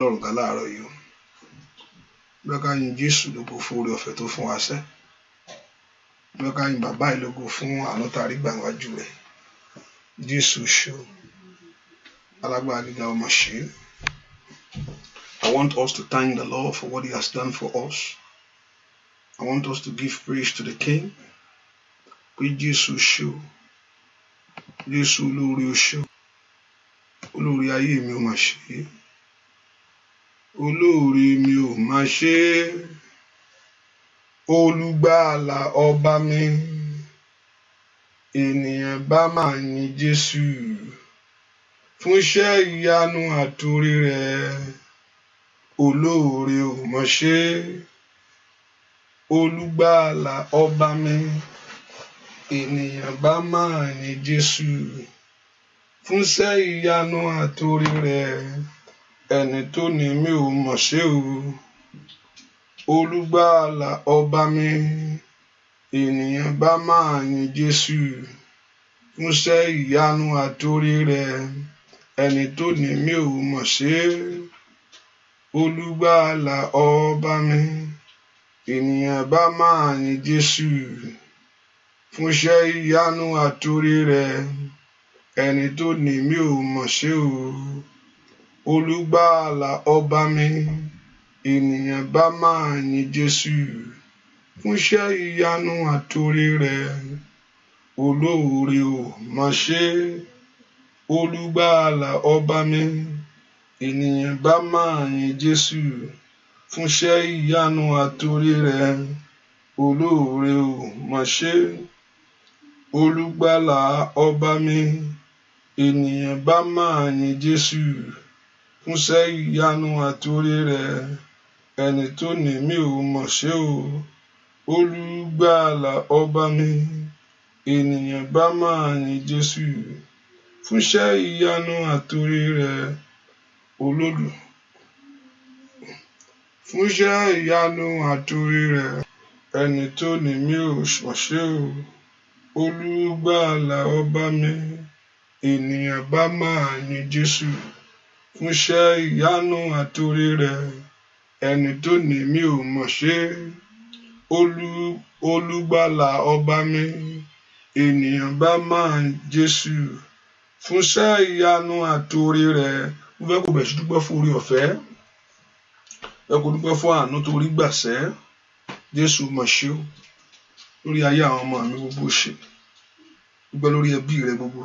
Ọlọ́run ká láàárọ̀ yìí o bí ká yin Jésù lógo fún oore ọ̀fẹ́ tó fún wa sẹ́ bí ká yin bàbá yìí lógo fún àánú tá a rí gbà wájú rẹ̀ Jésù ṣe o alágbára gíga ọmọ ṣe. I want us to thank the Lord for what he has done for us. I want us to give praise to the King. Pé Jésù ṣe o Jésù olóore o ṣe o olóore ayé mi ò mà ṣe olóore mi ò mà ṣe olùgbàlà ọba mi ènìyàn bá máa yin Jésù fún iṣẹ́ ìyanu àtòrí rẹ̀ olóore ò mà ṣe olùgbàlà ọba mi ènìyàn bá máa yin Jésù fún iṣẹ́ ìyanu àtòrí rẹ̀ ẹni tó ní mi ò mọ̀ ṣe o olùgbàlà ọba mi ènìyàn bá máa yin Jésù fún iṣẹ́ ìyanu àtòrí rẹ̀ ẹni tó ní mi ò mọ̀ ṣe olùgbàlà ọba mi ènìyàn bá máa yin Jésù fún iṣẹ́ ìyanu àtòrí rẹ̀ ẹni tó ní mi ò mọ̀ ṣe o olùgbàlà ọba mi ènìyàn bá máa yin Jésù fún iṣẹ́ ìyanu àtòrí rẹ̀ olóore ò mà ṣe olùgbàlà ọba mi ènìyàn bá máa yin Jésù fún iṣẹ́ ìyanu àtòrí rẹ̀ olóore ò mà ṣe olùgbàlà ọba mi ènìyàn bá máa yin Jésù fún iṣẹ́ ìyanu àtòrí rẹ̀ ẹni tó ní mi ò mọ̀ ṣe o olùgbàlà ọba mi ènìyàn bá máa yin Jésù fún iṣẹ́ ìyanu àtòrí rẹ̀ fún iṣẹ́ ìyanu àtòrí rẹ̀ ẹni tó ní mi ò mọ̀ ṣe o olùgbàlà ọba mi ènìyàn bá máa yin Jésù fún iṣẹ́ ìyanu àtòrí rẹ̀ ẹni tó ní mi ò mọ̀ ṣe olùgbàlà ọba mi ènìyàn bá máa yin Jésù fún iṣẹ́ ìyanu àtòrí rẹ̀. Mo fẹ́ kó bẹ̀rẹ̀ sí dúpẹ́ fún oore ọ̀fẹ́ fẹ́ kó dúpẹ́ fún àánú tó rí gbàṣẹ́ Jésù mà ṣe o lórí ayé àwọn ọmọ mi gbogbo ṣe dúpẹ́ lórí ẹbí rẹ gbogbo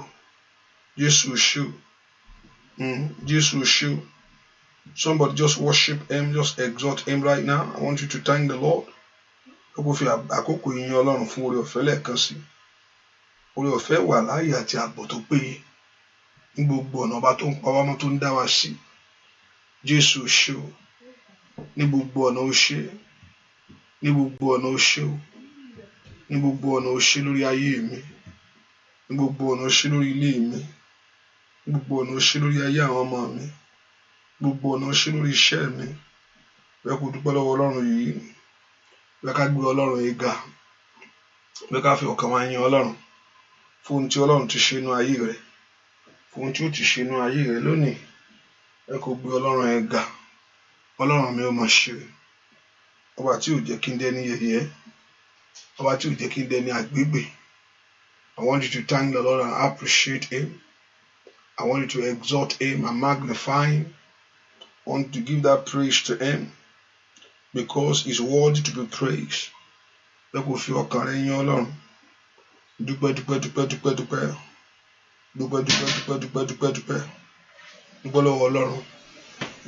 Jésù ṣe o Jésù ṣe o. Somebody just worship him, just exalt him right now. I want you to thank the Lord. Ẹ kó fi àkókò yìn Ọlọ́run fún oore ọ̀fẹ́ lẹ́ẹ̀kan sí oore ọ̀fẹ́ wà láàyè àti ààbò tó péye ní gbogbo ọ̀nà ọba tó ń pa wá mọ́ tó ń dá wa sí Jésù ṣe o ní gbogbo ọ̀nà ó ṣe ní gbogbo ọ̀nà ó ṣe o ní gbogbo ọ̀nà ó ṣe lórí ayé mi ní gbogbo ọ̀nà ó ṣe lórí ilé mi ní gbogbo ọ̀nà ó ṣe lórí ayé àwọn ọmọ mi gbogbo ọ̀nà ó ṣe lórí iṣẹ́ mi bẹ́ẹ̀ kó dúpẹ́ lọ́wọ́ Ọlọ́run yìí bẹ́ẹ̀ ká gbé Ọlọ́run yìí ga bẹ́ẹ̀ ká fi ọkàn wa yin Ọlọ́run fún ohun tí Ọlọ́run ti ṣe inú ayé rẹ̀ fún ohun tí ó ti ṣe inú ayé rẹ̀ lónìí bẹ́ẹ̀ kó gbé Ọlọ́run yìí ga Ọlọ́run mi ò mà ṣe ọba tí ò jẹ́ kí n dẹni yẹ̀yẹ́ ọba tí ò jẹ́ kí n dẹni àgbégbè. I want you to thank the Lord and appreciate him. I want you to exalt him and magnify him. I want to give that praise to him because he's worthy to be praised. Bẹ́ẹ̀ kó fi ọkàn rẹ yin Ọlọ́run dúpẹ́ dúpẹ́ dúpẹ́ dúpẹ́ dúpẹ́ dúpẹ́ dúpẹ́ dúpẹ́ dúpẹ́ dúpẹ́ dúpẹ́ dúpẹ́ lọ́wọ́ Ọlọ́run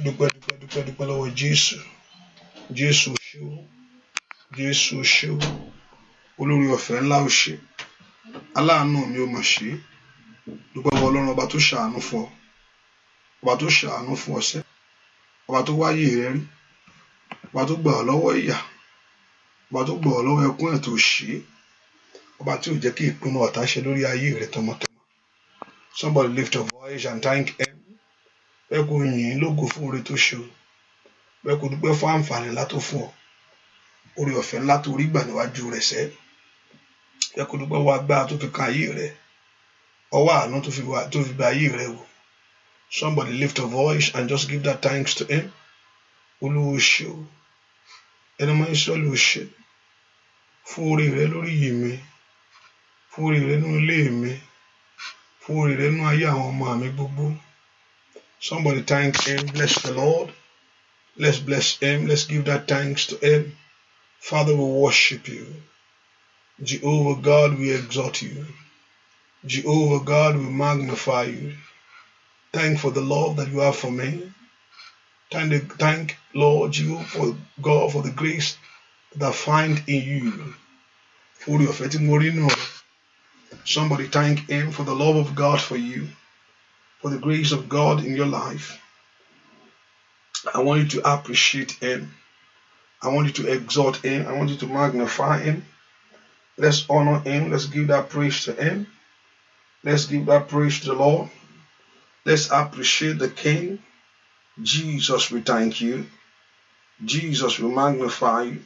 dúpẹ́ dúpẹ́ dúpẹ́ dúpẹ́ lọ́wọ́ Jésù Jésù ṣe o Jésù ṣe o olórí ọ̀fẹ́ ńlá ò ṣe aláàánú mi ò mà ṣe dúpẹ́ lọ́wọ́ Ọlọ́run ọba tó ṣàánú fún ọ ọba tó ṣàánú fún ọ sẹ́ ọba tó wáyé rẹ rí ọba tó gbà ọ́ lọ́wọ́ ìyà ọba tó gbà ọ́ lọ́wọ́ ẹkún ẹ̀ tó ṣe ọba tí ò jẹ́ kí ìpinnu ọ̀tá ṣe lórí ayé rẹ tọmọtọmọ. Somebody lift your voice and thank him. Bẹ́ẹ̀ kó yìn lógo fún oore tó ṣe o bẹ́ẹ̀ kó dúpẹ́ fún àǹfààní ńlá tó fún ọ oore ọ̀fẹ́ ńlá tó rí gbà níwájú rẹ̀ sẹ́ bẹ́ẹ̀ kó dúpẹ́ wọ agbára tó fi kan ayé rẹ̀ ọwọ́ àánú tó fi bá ayé rẹ̀ wò Somebody lift a voice and just give that thanks to him. Olúwa ṣé o. Ẹni máa ń sọ ló ṣe. Fún orí rẹ lórí iyì mi. Fún orí rẹ nínú ilé mi. Fún orí rẹ nínú ayé àwọn ọmọ mi gbogbo. Somebody thank him. Bless the Lord. Let's bless him. Let's give that thanks to him. Father, we worship you. Jehovah God, we exalt you. Jehovah God, we magnify you. Thank for the love that you have for me. Thank Lord you for God for the grace that I find in you. For your faith in Morino. Somebody thank him for the love of God for you. For the grace of God in your life. I want you to appreciate him. I want you to exalt him. I want you to magnify him. Let's honor him. Let's give that praise to him. Let's give that praise to the Lord. Let's appreciate the King. Jesus, we thank you. Jesus, we magnify you.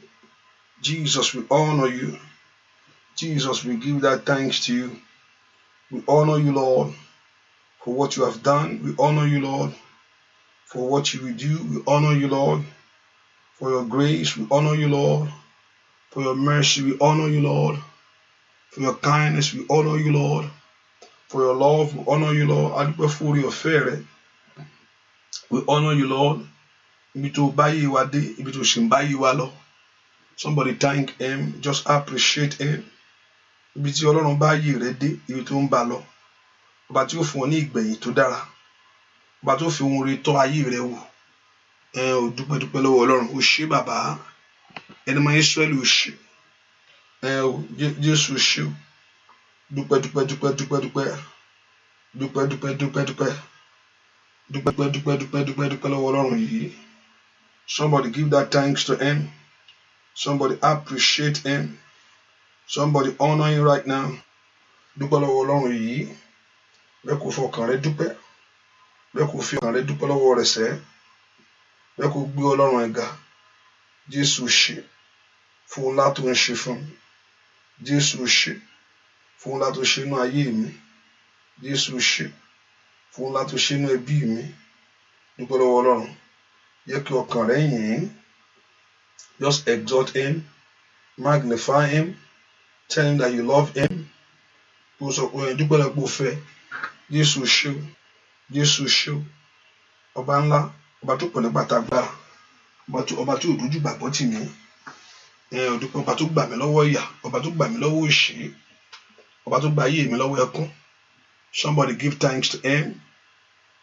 Jesus, we honor you. Jesus, we give that thanks to you. We honor you, Lord, for what you have done. We honor you, Lord, for what you will do. We honor you, Lord, for your grace. We honor you, Lord, for your mercy. We honor you, Lord, for your kindness. We honor you, Lord, for your love. We honor you, Lord. Adúpẹ́ fún orí ọ̀fẹ́ rẹ. We honor you, Lord. Ibi tó bá yé wa dé, ibi tó sì ń bá yé wa lọ. Somebody thank him. Just appreciate him. Ibi tí Ọlọ́run bá yé rẹ dé, ibi tó ń bá lọ. Ọba tí ó fún ọ ní ìgbẹ̀yìn tó dára. Ọba tó fi ohun rere tọ́ ayé rẹ wò. Ò dúpẹ́ lọ́wọ́ Ọlọ́run. O ṣé bàbá. Ẹni mọ Ísírẹ́lì o ṣé. Jésù o ṣé o. Dúpẹ́ lọ́wọ́ Ọlọ́run yìí. Somebody give that thanks to him. Somebody appreciate him. Somebody honor him right now. Dúpẹ́ lọ́wọ́ Ọlọ́run yìí. Bẹ́ẹ̀ kò fọkàn rẹ dúpẹ́. Bẹ́ẹ̀ kò fi ọkàn rẹ dúpẹ́ lọ́wọ́ rẹ̀ sẹ́. Bẹ́ẹ̀ kò gbé Ọlọ́run ẹ̀ ga. Jésù ṣe fún ńlá tó ń ṣe fún mi. Jésù ṣe fún ńlá tó ṣe inú ayé mi. Jésù ṣe fún ńlá tó ṣe inú ẹbí mi. Dúpẹ́ lọ́wọ́ Ọlọ́run. Jẹ́ kí ọkàn rẹ yìn. Just exalt him. Magnify him. Tell him that you love him. Dúpẹ́ lọ́pọ̀ fẹ́. Jésù ṣe o. Jésù ṣe o. Ọba ńlá. Ọba tó pọ̀ nípa tagbára. Ọba tí ò dójú gbàgbọ́ tì mí. Dúpẹ́ ọba tó gbà mí lọ́wọ́ ìyà. Ọba tó gbà mí lọ́wọ́ òṣì. Ọba tó gbà ayé mi lọ́wọ́ ẹkún. Somebody give thanks to him.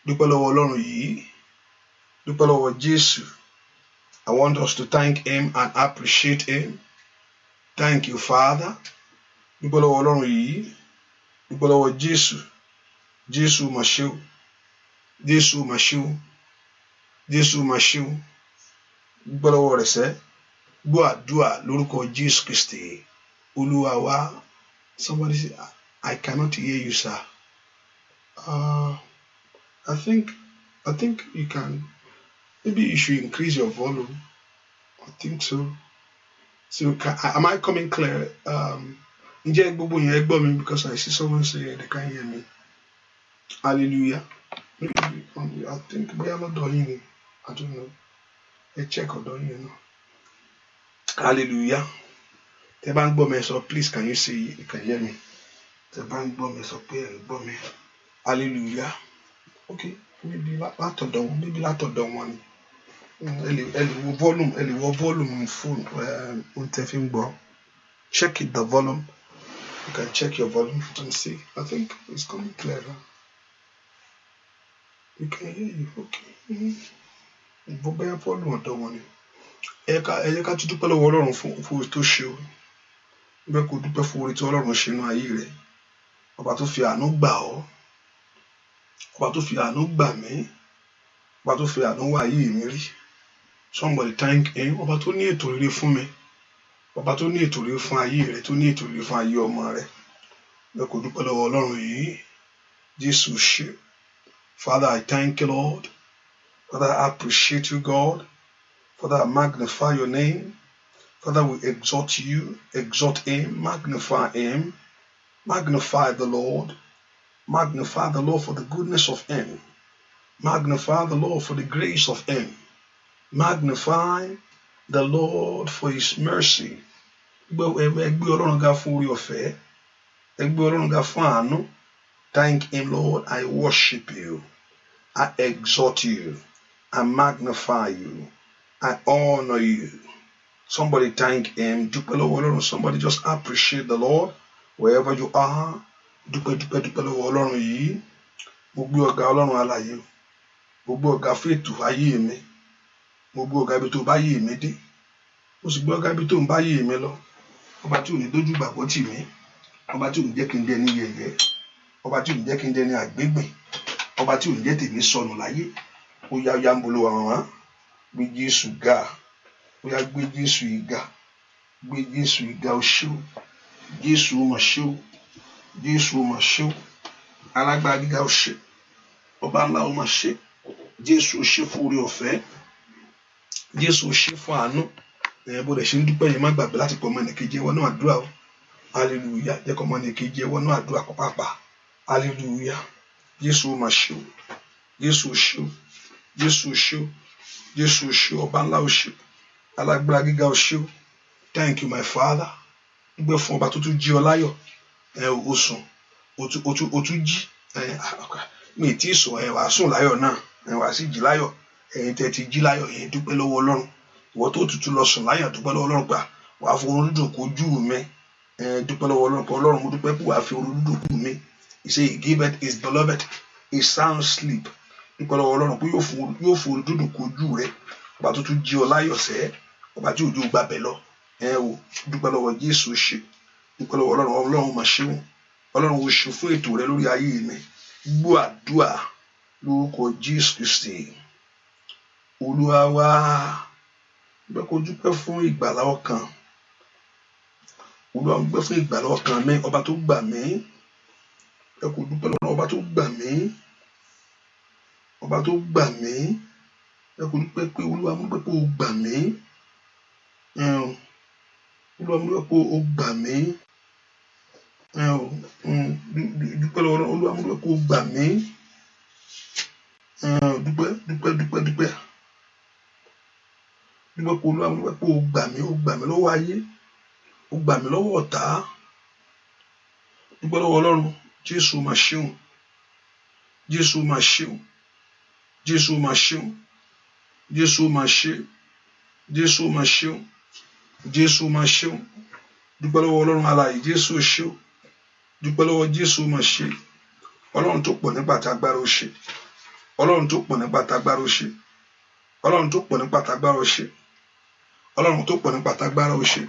Dúpẹ́ lọ́wọ́ Ọlọ́run yìí. Dúpẹ́ lọ́wọ́ Jésù. I want us to thank him and appreciate him. Thank you, Father. Dúpẹ́ lọ́wọ́ Ọlọ́run yìí. Dúpẹ́ lọ́wọ́ Jésù. Jésù mà ṣe o. Jésù mà ṣe o. Jésù mà ṣe o. Dúpẹ́ lọ́wọ́ rẹ̀ sẹ́. Gbọ́ àdúrà lórúkọ Jésù Kristi. Olúwa wa. Somebody say, I cannot hear you, sir. I think you can. Maybe you should increase your volume. I think so. So am I coming clear? Ǹjẹ́ gbogbo yẹn gbọ́ mi, because I see someone say they can't hear me. Hallelujah. Maybe I think we are not doing. I don't know. Check or doing, you know. Hallelujah. The bank bomb, so please can you say you can hear me? The bank bomb, so please bomb me. Hallelujah. Okay, maybe látọ̀ dán one. Volume full. Check it, the volume. You can check your volume and see. I think it's coming clearer. You can hear you. Okay. Volume ọ̀dọ̀ wọn ni. Ẹ ká tún dúpẹ́ lọ́wọ́ Ọlọ́run fún tó ṣe o. Bẹ́ẹ̀ kò dúpẹ́ fún orí tí Ọlọ́run ṣe nínú ayé rẹ̀. Ọba tó fi àánú gbà ọ́. Ọba tó fi àánú gbà mí. Ọba tó fi àánú wá ayé mi rí. Somebody thank him. Ọba tó ní ètò rere fún mi. Ọba tó ní ètò rere fún ayé rẹ̀, tó ní ètò rere fún ayé ọmọ rẹ̀. Bẹ́ẹ̀ kò dúpẹ́ lọ́wọ́ Ọlọ́run yìí. Jésù ṣe. Father, I thank you, Lord. Father, I appreciate you, God. Father, I magnify your name. Father, we exalt you, exalt him, magnify him. Magnify the Lord. Magnify the Lord for the goodness of him. Magnify the Lord for the grace of him. Magnify the Lord for his mercy. Ẹgbẹ́ Ọlọ́run ga fún orí ọ̀fẹ́. Ẹgbẹ́ Ọlọ́run ga fún àánú. Thank him, Lord. I worship you. I exalt you. I magnify you. I honor you. Somebody thank him. Dúpẹ́ lọ́wọ́ Ọlọ́run. Somebody just appreciate the Lord wherever you are. Dúpẹ́ lọ́wọ́ Ọlọ́run yìí. Mo gbé ọ̀gá Ọlọ́run alààyè. Mo gbé ọ̀gá fún ètò ayé mi. Mo gbé ọ̀gá ibi tó bá yé mi dé. Mo sì gbé ọ̀gá ibi tó ń bá yé mi lọ. Ọba tí ò ní dójú gbàgbọ́ tì mí. Ọba tí ò ní jẹ́ kí n dẹni yẹ̀yẹ́. Ọba tí ò ní jẹ́ kí n dẹni àgbégbìn. Ọba tí ò ní jẹ́ tèmi sọnù láyé. Ó yá ń bolo àwọn gbé Jésù ga. Ó yá gbé Jésù yìí ga. Gbé Jésù yìí ga, ó ṣé o. Jésù ó mà ṣé o. Jésù ó mà ṣé o. Alágbára gíga ó ṣé. Ọba ńlá ó mà ṣé. Jésù ó ṣé fún oore ọ̀fẹ́. Jésù ó ṣé fún àánú. Bó dẹ̀ ṣe ń dúpẹ́ yẹn má gbàgbé láti pọ̀ ọmọ ẹnìkejì ẹwọ́ náà àdúrà o. Hallelujah. Jẹ́ kọ́ ọmọ ẹnìkejì ẹwọ́ náà àdúrà pàápàá. Hallelujah. Jésù ó mà ṣé o. Jésù ó ṣé o. Jésù ó ṣé o. Jésù ó ṣé o. Ọba ńlá ó ṣé o. Alágbára gíga ó ṣé o. Thank you, my Father. Dúpẹ́ fún ọba tó tún jí ọ láyọ̀. O sùn. O tún jí. Mi tí sùn wàá sùn láyọ̀ náà. Wàá sì jí láyọ̀. Ẹ̀yin tẹ́ ti jí láyọ̀ yẹn dúpẹ́ lọ́wọ́ Ọlọ́run. Ìwọ tó tutù lọ sùn láyọ̀ dúpẹ́ lọ́wọ́ Ọlọ́run gbà. Wàá fi orun dídùn kojú mi. Dúpẹ́ lọ́wọ́ Ọlọ́run pé Ọlọ́run mo dúpẹ́ pé wàá fi orun dídùn kojú mi. He say he giveth his beloved a sound sleep. Dúpẹ́ lọ́wọ́ Ọlọ́run pé yóò fi orun dídùn kojú rẹ. Ọba tó tún jí ọ láyọ̀ sẹ́. Ọba tí òjò gbàbẹ̀ lọ. Dúpẹ́ lọ́wọ́ Jésù ṣe. Dúpẹ́ lọ́wọ́ Ọlọ́run mà ṣe wọn. Ọlọ́run ó ṣe fún ètò rẹ lórí ayé mi. Gbọ́ àdúrà lórúkọ Jésù Kristi. Olúwa wa. Bẹ́ẹ̀ kó dúpẹ́ fún ìgbàlà ọkàn. Olúwa dúpẹ́ fún ìgbàlà ọkàn mi. Ọba tó gbà mí. Bẹ́ẹ̀ kó dúpẹ́ lọ́wọ́ ọba tó gbà mí. Ọba tó gbà mí. Bẹ́ẹ̀ kó dúpẹ́ pé Olúwa mú pé ó gbà mí. Olúwa mú pé ó gbà mí. Dúpẹ́ lọ́wọ́ Olúwa mú pé ó gbà mí. Dúpẹ́. Dúpẹ́ pé Olúwa mú pé ó gbà mí lọ́wọ́ ayé. Ó gbà mí lọ́wọ́ ọ̀tá. Dúpẹ́ lọ́wọ́ Ọlọ́run. Jésù mà ṣeun. Jésù mà ṣeun. Jésù mà ṣeun. Jésù mà ṣe. Jésù mà ṣeun. Jésù mà ṣeun. Dúpẹ́ lọ́wọ́ Ọlọ́run alààyè. Jésù ṣeun. Dúpẹ́ lọ́wọ́ Jésù mà ṣe. Ọlọ́run tó pọ̀ nípa tágbára ó ṣe. Ọlọ́run tó pọ̀ nípa tágbára ó ṣe. Ọlọ́run tó pọ̀ nípa tágbára ó ṣe. Ọlọ́run tó pọ̀ nípa tágbára ó ṣe.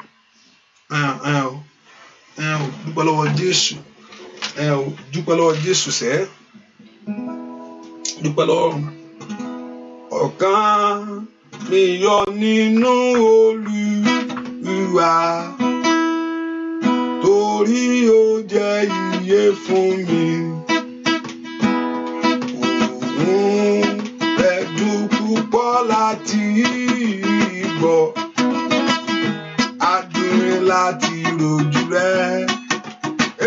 Dúpẹ́ lọ́wọ́ Jésù. Dúpẹ́ lọ́wọ́ Jésù sẹ́. Dúpẹ́ lọ́wọ́ ọkàn mi yọ nínú Olúwa torí ó jẹ́ ìyè fún mi. Òun ẹ̀dùn púpọ̀ láti gbọ́, adùn láti rojú rẹ̀.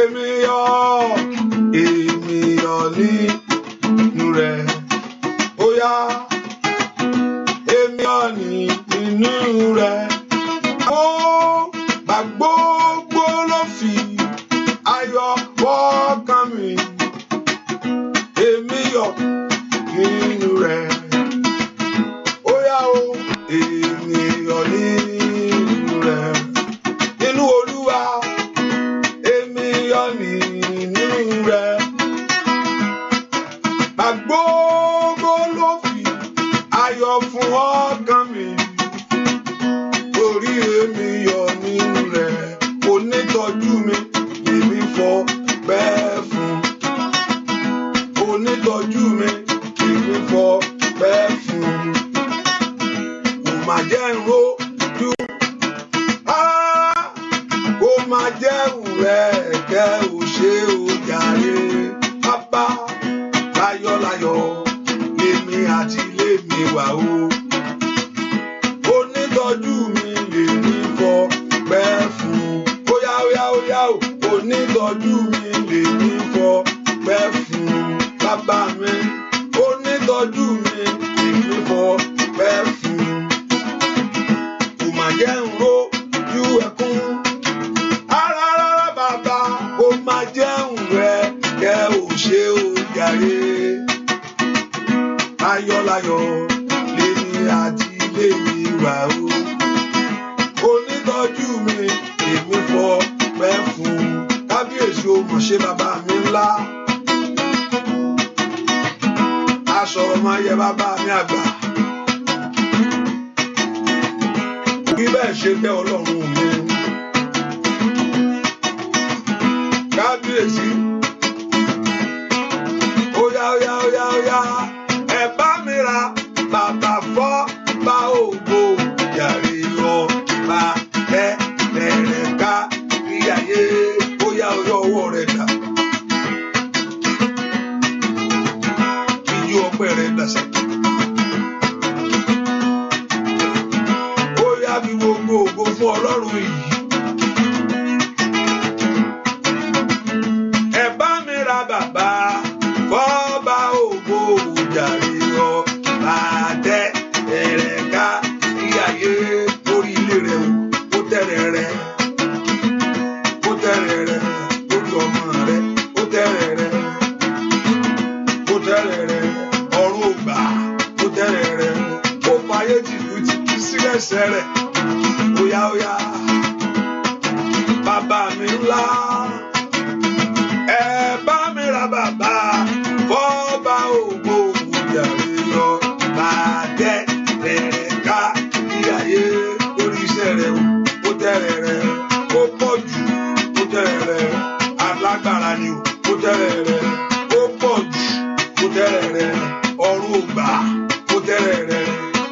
Èmi yọ̀ nínú rẹ̀. Ó yá, èmi yọ̀ nínú rẹ̀. Ó bá gbogbo ló fi ayọ̀ wọ́kàn mi. Èmi yọ̀ nínú rẹ̀. Ó yá o, èmi yọ̀ nínú rẹ̀. Nínú Olúwa, èmi yọ̀ nínú rẹ̀. Bá gbogbo ló fi ayọ̀ fún ọkàn mi. Torí èmi yọ̀ nínú rẹ̀. Onítọ́jú mi, èmi fọpẹ́ fún. Onítọ́jú mi, èmi fọpẹ́ fún. Kò má jẹ́ n rojú, kò má jẹ́ ìrẹ́ kẹ́ ò ṣe ò jàre. Bàbá láyọ̀láyọ̀ lèmi àti lèmi wà o. Onítọ́jú mi lèmi fọpẹ́ fún. Óyá o, onítọ́jú mi lèmi fọpẹ́ fún. Bàbá mi, onítọ́jú bàbá mi àgbà. Kí bẹ́ẹ̀ ṣe bẹ́ Ọlọ́run mi. Kábíyèsí. Óyá óyá óyá óyá. Ẹ bá mi ra bàbá fọ́ bá ògo yàrá lọ bá bẹ̀rẹ̀ ká rí ayé. Óyá óyá ọwọ́ rẹ̀ dà. Ijó ọpẹ́ rẹ̀ dà sẹ́. Óyá bí gbogbo ògo fún Ọlọ́run yìí. Ẹ bá mi ra bàbá fọ́ba ògo jàre ọ bàdẹ ẹrẹ ká rí ayé lórí ilé rẹ ó tẹrẹ rẹ lórí ọmọ rẹ ó tẹrẹ rẹ ọ̀run ògbà ó tẹrẹ rẹ ó fàyè tìlú ti sílẹ̀sẹ̀ rẹ óyá óyá bàbá mi ńlá. Ẹ bá mi ra bàbá fọ́ba ògo yàrá lọ bàdẹ bẹ̀rẹ̀ ká kí ayé lórí iṣẹ́ rẹ̀ ó tẹ̀rẹ̀ rẹ̀ ó pọ̀ jù ó tẹ̀rẹ̀ rẹ̀ alágbára ni ó tẹ̀rẹ̀ rẹ̀ ó pọ̀ jù ó tẹ̀rẹ̀ rẹ̀ ọ̀run ògbà ó tẹ̀rẹ̀ rẹ̀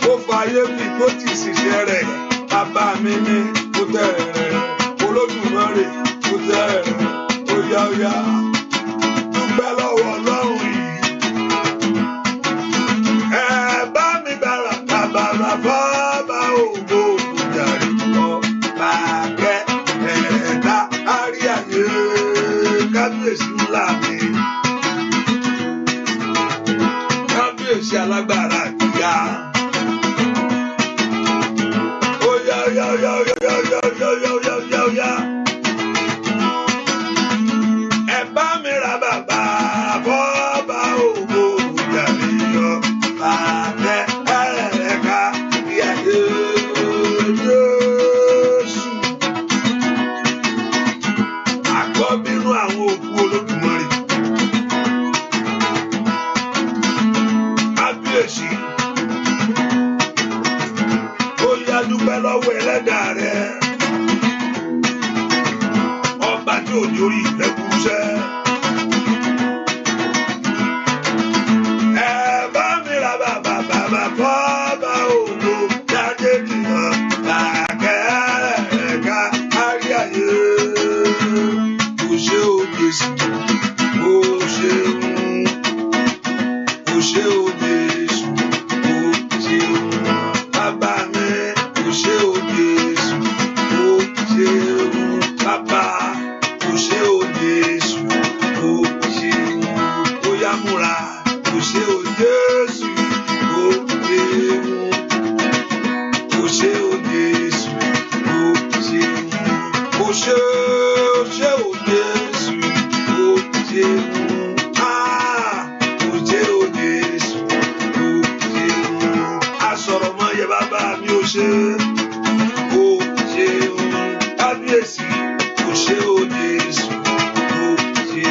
ó fàyè bí kó tì síṣẹ́ rẹ̀ bàbá mi ní ó tẹ̀rẹ̀ rẹ̀ Olódùmarè ó tẹ̀rẹ̀ rẹ̀. Óyá óyá dúpẹ́ lọ́wọ́ Ọlọ́run yìí. Ẹ bá mi bára bàbá fọ́ba ògo jàre ọ bàbẹ́ ẹ̀ẹ́dá árí ayé kábíyèsí ńlá mi. Kábíyèsí alágbára gíga. Óyá óyá óyá óyá óyá óyá óyá óyá óyá. Bàbá fọ́ba ògo jàre lọ bàbẹ ẹ̀ka bí ayé Jésù. Àkọ́bínú àwọn òkú Olódùmarè. Kábíyèsí. Ó yá dúpẹ́ lọ́wọ́ Ẹlẹ́dàá rẹ̀. Ọba tí ò ní orí ìfẹ́ kú sẹ́. Fọ́ba ògo jáde nìyọ làkẹ́ ẹ̀ka árí ayé. Kò ṣe ó Jésù, kò ṣe kò ṣe ó Jésù, kò ṣe bàbá mi, kò ṣe ó Jésù, kò ṣe bàbá, kò ṣe ó Jésù, kò ṣe ó yá múra, kò ṣe ó Jésù. Kò ṣe ó Jésù, kò ṣe ó ṣe ó Jésù, kò ṣe kò ṣe ó Jésù, kò ṣe asọ̀rọ̀ mọ́ yẹ bàbá mi ò ṣe kò ṣe kábíyèsí, kò ṣe ó Jésù, kò ṣe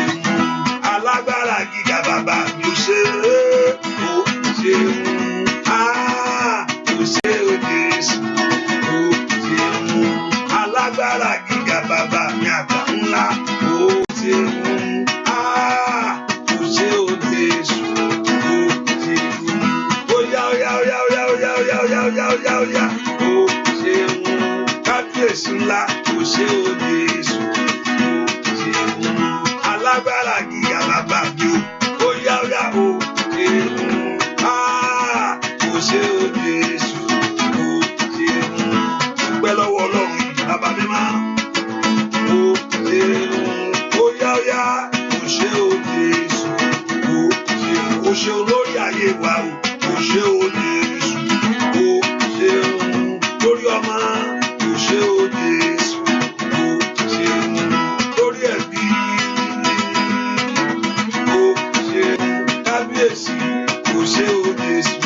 alágbára gíga bàbá mi ò ṣe kò ṣe. Kò ṣe ó Jésù, kò ṣe alágbára gíga bàbá mi àgbà ńlá, kò ṣe kò ṣe ó Jésù, kò ṣe óyá óyá óyá óyá óyá óyá óyá óyá óyá óyá kò ṣe kábíyèsí ńlá, kò ṣe ó Jésù, kò ṣe alágbára gíga bàbá mi óyá óyá ó ṣe. Kò ṣe ó Jésù, kò ṣe dúpẹ́ lọ́wọ́ Ọlọ́run bàbá mi máa. Kò ṣe óyá óyá, kò ṣe ó Jésù, kò ṣe olórí ayé wa o, kò ṣe ó Jésù, kò ṣe lórí ọmọ, kò ṣe ó Jésù, kò ṣe lórí ẹbí, kò ṣe kábíyèsí, kò ṣe ó Jésù.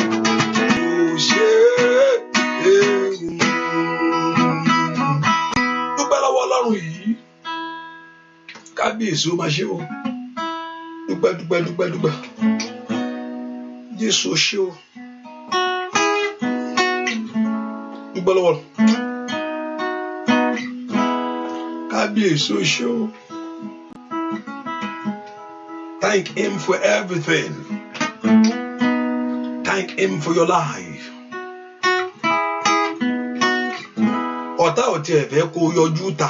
Dúpẹ́ lọ́wọ́ Ọlọ́run yìí. Kábíyèsí ó máa ṣe o. Dúpẹ́. Jésù ṣé o. Dúpẹ́ lọ́wọ́ kábíyèsí ṣé o. Thank him for everything. Thank him for your life. Ọ̀tá ò tiẹ̀ fẹ́ kó yọjú ta.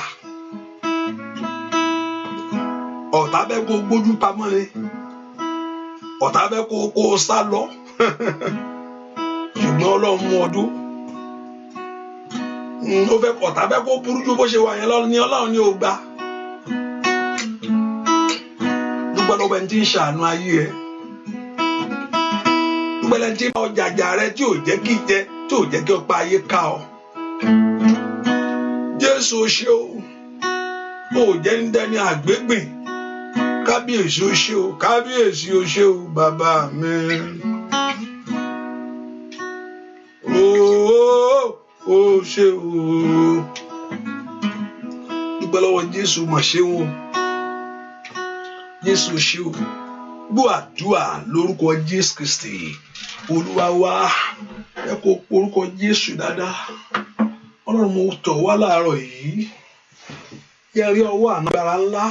Ọ̀tá fẹ́ kó gbójú pamọ́ ni. Ọ̀tá fẹ́ kó sá lọ. Ṣùgbọ́n Ọlọ́run mú ọdún. Ọ̀tá fẹ́ kó burú jù bó ṣe wà yẹn lọ́run ní Ọlọ́run ní ó gbà. Dúpẹ́ lọ́wọ́ ẹni tí ń ṣàánú ayé ẹ. Dúpẹ́ lẹ́ni tí ń bá ọjàjà rẹ tí ò jẹ́ kí jẹ tí ò jẹ́ kí ọ̀pá ayé ká ọ. Jésù ṣé o. Ó jẹ́ ń dẹni àgbégbìn. Kábíyèsí o ṣé o. Kábíyèsí o ṣé o bàbá mi. Ó ṣé o. Dúpẹ́ lọ́wọ́ Jésù mà ṣe wọn. Jésù ṣé o. Gbọ́ àdúrà lórúkọ Jésù Kristi. Olúwa wa ẹ kó orúkọ Jésù dáadáa. Ọlọ́run mo tọ̀ wá láàárọ̀ yìí. Yẹ rí ọwọ́ àgbára ńlá.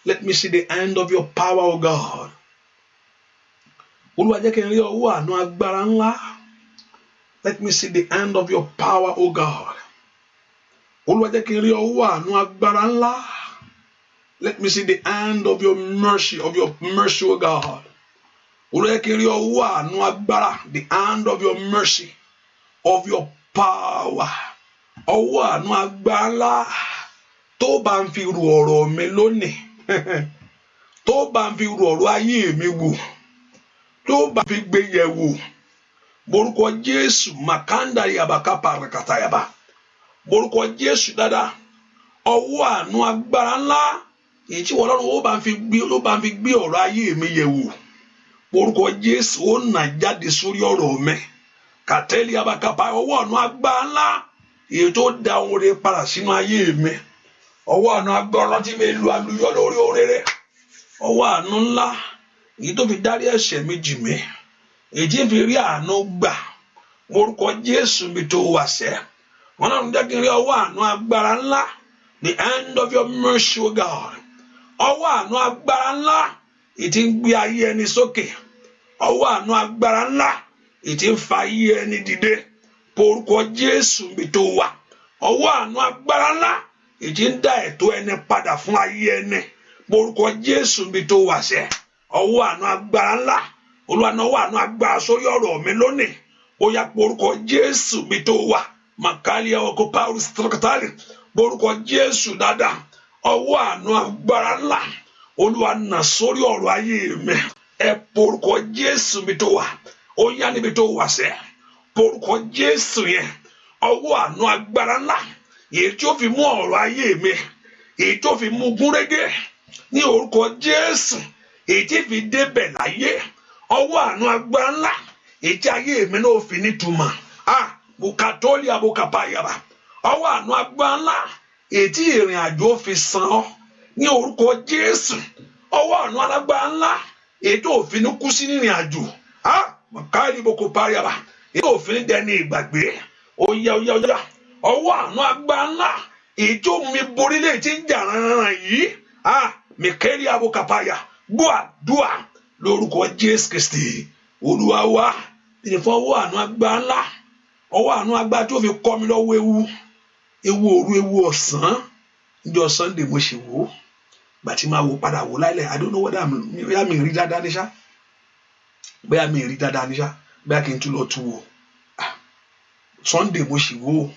Let me see the hand of your power, O God. Olúwa jẹ́ kí n rí ọwọ́ àánú agbára ńlá. Let me see the hand of your power, O God. Olúwa jẹ́ kí n rí ọwọ́ àánú agbára ńlá. Let me see the hand of your mercy, O God. Olúwa jẹ́ kí n rí ọwọ́ àánú agbára, the hand of your mercy, of your power. Ọwọ́ àánú agbára ńlá tó bá ń fi ru ọ̀rọ̀ mi lónìí. Tó bá ń fi ru ọ̀rọ̀ ayé mi wò. Tó bá fi gbé yẹ̀ wò. Borúkọ Jésù makanda yaba kaparakata yaba. Borúkọ Jésù dáadáa. Ọwọ́ àánú agbára ńlá èyí tí Ọlọ́run ó bá ń fi gbé ọ̀rọ̀ ayé mi yẹ̀ wò. Borúkọ Jésù ó nà jáde sórí ọ̀rọ̀ mi. Kàtẹ́lì yaba kapa ọwọ́ àánú agbára ńlá èyí tó da ohun rere padà sínú ayé mi. Ọwọ́ àánú agbára tí mi lu àlùyọ lórí oréré. Ọwọ́ àánú ńlá èyí tó fi dárí ẹ̀ṣẹ̀ mi jì mí. Èyí tí fi rí àánú gbà. Orúkọ Jésù mi tó wà sẹ́. Wọ́n náà ń jẹ́ kí n rí ọwọ́ àánú agbára ńlá. The hand of your mercy, O God. Ọwọ́ àánú agbára ńlá èyí tí ń gbé ayé ẹni sókè. Ọwọ́ àánú agbára ńlá èyí tí ń fa ayé ẹni dìde. Orúkọ Jésù mi tó wà. Ọwọ́ àánú agbára ńlá èyí tí ń dá ẹ̀tọ́ ẹni padà fún ayé ẹni. Orúkọ Jésù mi tó wà sẹ́. Ọwọ́ àánú agbára ńlá. Olúwa náà wà ní agbára sórí ọ̀rọ̀ mi lónìí. Ó yá porúkọ Jésù mi tó wà. Màkàlíà ọkọ̀ Paulus tọ́kítàlì. Porúkọ Jésù dáadáa. Ọwọ́ àánú agbára ńlá. Olúwa nà sórí ọ̀rọ̀ ayé mi. Ẹ porúkọ Jésù mi tó wà. Ó yá níbi tó wà sẹ́. Porúkọ Jésù yẹn. Ọwọ́ àánú agbára ńlá. Èyí tí ó fi mú ọ̀rọ̀ ayé mi. Èyí tó fi mú gúnrégé. Ní orúkọ Jésù. Èyí tí fi débẹ̀ láyé. Ọwọ́ àánú agbára ńlá ètí ayé mi náà fi nítumọ̀ bukatoli abukapayaba. Ọwọ́ àánú agbára ńlá ètí ìrìn àjò fi san ọ́ ní orúkọ Jésù. Ọwọ́ àánú alágbára ńlá ètò òfin ní kú sí nírìn àjò makali bukapayaba ètò òfin dẹni ìgbàgbé. Óyá. Ọwọ́ àánú agbára ńlá ètò mi borí lè ti ń jà rán yìí mikeli abukapaya gbọ́ àdúrà lórúkọ Jésù Kristi Olúwa wa. Ìfọwọ́ àánú agbára ńlá. Ọwọ́ àánú agbára tó fi kọ́ mi lọ́wọ́ ewu òru ewu ọ̀sán. Níjọ́ Sunday mo ṣe wò ó. Ìgbà tí máa wò padà wò láìlẹ̀ I don't know whether mi rí dáadáa ní ṣá. Bóyá mi rí dáadáa ní ṣá. Bóyá kí n tún lọ tún wò. Sunday mo ṣe wò ó.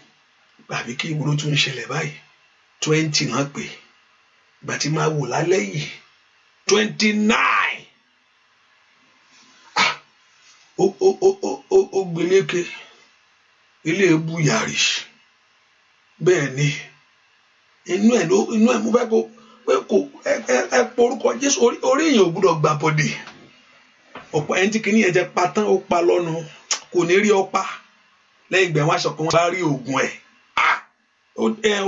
Àbí kí ìwúrò tún ń ṣẹlẹ̀ báyìí. 20 náà pé. Ìgbà tí máa wò lálẹ́ yìí. 29. Ó gbéléke ilé ebu yàrí bẹ́ẹ̀ ni inú ẹ̀ mo fẹ́ kó ẹ porúkọ Jésù orí èèyàn ò gbúdọ̀ gbà bọ̀dẹ̀. Ọ̀pọ̀ ẹni tí kìíní yẹn jẹ́ patán ó pa lọ́nu kò ní rí ọpa lẹ́yìn ìgbà wọn aṣọ kan wọn bá rí oògùn ẹ̀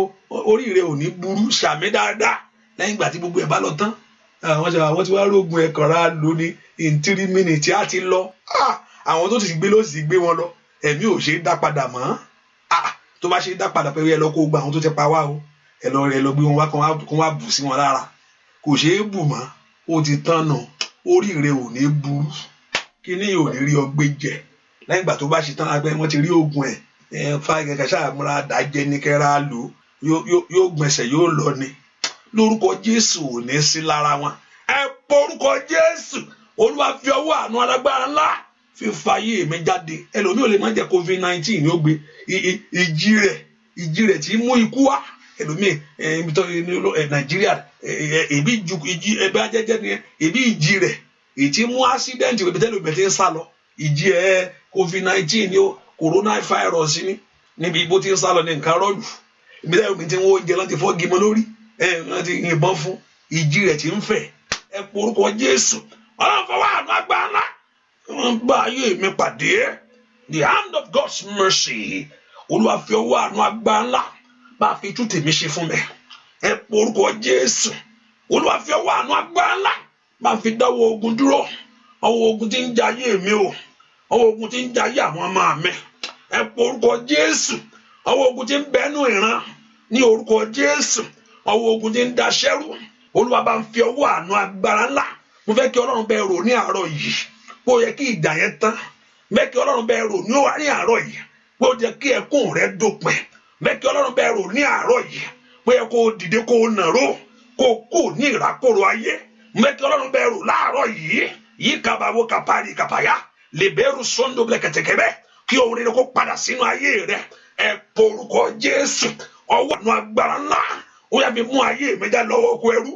orí rẹ̀ ò ní burú ṣàmì dáadáa lẹ́yìn ìgbà tí gbogbo ẹ̀ bá lọ tán àwọn tí wàá rógun ẹ̀kọ́ra lò ní in 3 minutes á ti lọ. Àwọn tó ti gbé ló sì gbé wọn lọ. Ẹ̀mí ò ṣe é dá padà mọ́. Tó bá ṣe é dá padà pẹ̀lú ẹ lọ kó gba àwọn tó ti pa wá o. Ẹ lọ gbé wọn wá kó wá bù sí wọn lára. Kò ṣe é bù mọ́. Ó ti tán nà. Orí rẹ ò ní burú. Kíní ò ní rí ọgbẹ́ jẹ. Lẹ́yìn ìgbà tó bá ṣe tán agbẹ́ wọn ti rí oògùn ẹ̀. Fáìgẹ̀gẹ̀ ṣàmúra dájẹ́ ní kẹ́ra lò. Yóò gbẹ̀sẹ̀ yóò lọ ni. Lórúkọ Jésù ò ní sí lára wọn. Ẹ porúkọ Jésù. Olúwa fi ọwọ́ àánú alágbára ńlá fi fàyè mi jáde. Ẹlòmíì ò lè má jẹ́ COVID-19 yóò gbé ìjì rẹ̀ tí mú ikú wá. Ẹlòmíì Nàìjíríà èbí ẹbí ajẹ́jẹ́ ni èbí ìjì rẹ̀ ètí mú accident ìwé tẹ́lẹ̀ tí ń sá lọ. Ìjì COVID-19 ni ó coronavirus ni níbi bó ti ń sá lọ ní nǹkan rọ́ọ̀lù. Ibi tẹ́lẹ̀ mi ti ń wó oúnjẹ láti fọ́ gímọ lórí wọ́n ti yìnbọn fún ìjì rẹ̀ tí ń fẹ̀. Ẹ porúkọ Jésù. Ọlọ́run fọwọ́ àánú agbára ńlá wọ́n bá ayé mi pàdé. The hand of God's mercy. Olúwa fi ọwọ́ àánú agbára ńlá bá fi tú tèmi ṣe fún mi. Ẹ porúkọ Jésù. Olúwa fi ọwọ́ àánú agbára ńlá bá fi dáwọ́ ogun dúró. Ọwọ́ ogun tí ń jayé mi o. Ọwọ́ ogun tí ń jayé àwọn ọmọ mi. Ẹ porúkọ Jésù. Ọwọ́ ogun tí ń bẹnu ìran ní orúkọ Jésù. Ọwọ́ ogun tí ń daṣẹ́rú. Olúwa bá ń fi ọwọ́ àánú agbára ńlá. Mo fẹ́ kí Ọlọ́run bẹ́ẹ̀ rò ní àárọ̀ yìí. Bó yẹ kí ìjà yẹn tán. Fẹ́ kí Ọlọ́run bẹ́ẹ̀ rò ní àárọ̀ yìí. Bó yẹ kí ẹkún rẹ dópin. Fẹ́ kí Ọlọ́run bẹ́ẹ̀ rò ní àárọ̀ yìí. Bó yẹ kó dìde kó nàró. Kó kú ní ìrákòrò ayé. Fẹ́ kí Ọlọ́run bẹ́ẹ̀ rò láàárọ̀ yìí. Yí kàbàwó kàpárì kàpáyà. Lè bẹ́rù sọ́ńdó blẹ̀kẹ̀tẹ̀kẹ̀bẹ́. Kí ohun rere kó padà sínú ayé rẹ. Ẹ porúkọ Jésù. Ọwọ́ àánú agbára ńlá. Ó yá fi mú ayé mi já lọ́wọ́ oko ẹrú.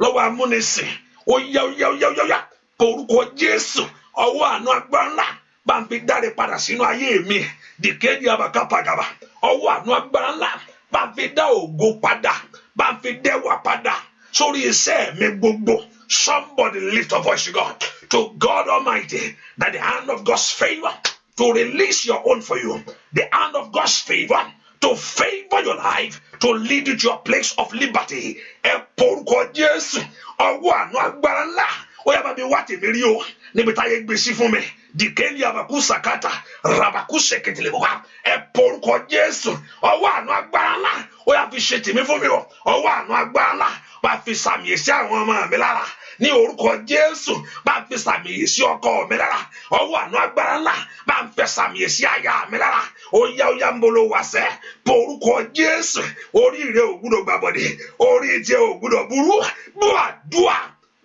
Lọ́wọ́ amúnisìn. Ó yá porúkọ Jésù. Ọwọ́ àánú agbára ńlá bá ń fi dáre padà sínú ayé mi. Dìkéde abakapagaba. Ọwọ́ àánú agbára ńlá bá ń fi dá ògo padà. Bá ń fi dẹ́wà padà sórí iṣẹ́ mi gbogbo. Somebody lift a voice to God. To God Almighty, that the hand of God's favor to release your own for you. The hand of God's favor to favor your life, to lead you to your place of liberty. Ẹ porúkọ Jésù. Ọwọ́ àánú agbára ńlá. Ó yá bá mi wá tèmi rí o. Níbi táyé gbé sí fún mi. Dìkẹ́lì àbàkú sàkátà. Ràbàkú sẹ̀kẹ̀tìlẹ̀ bọ̀. Ẹ porúkọ Jésù. Ọwọ́ àánú agbára ńlá. Ó yá fi ṣe tèmi fún mi o. Ọwọ́ àánú agbára ńlá. Bá fi sàmì sí àwọn ọmọ mi lára. Ní orúkọ Jésù. Bá fi sàmì sí ọkọ mi lára. Ọwọ́ àánú agbára ńlá. Bá fi sàmì sí aya mi lára. Ó yá ń bolo wàṣẹ. Porúkọ Jésù. Orí rẹ ò gbúdọ̀ gbàbọ̀dé. Orí tiẹ̀ ò gbúdọ̀ burú. Bú àdúà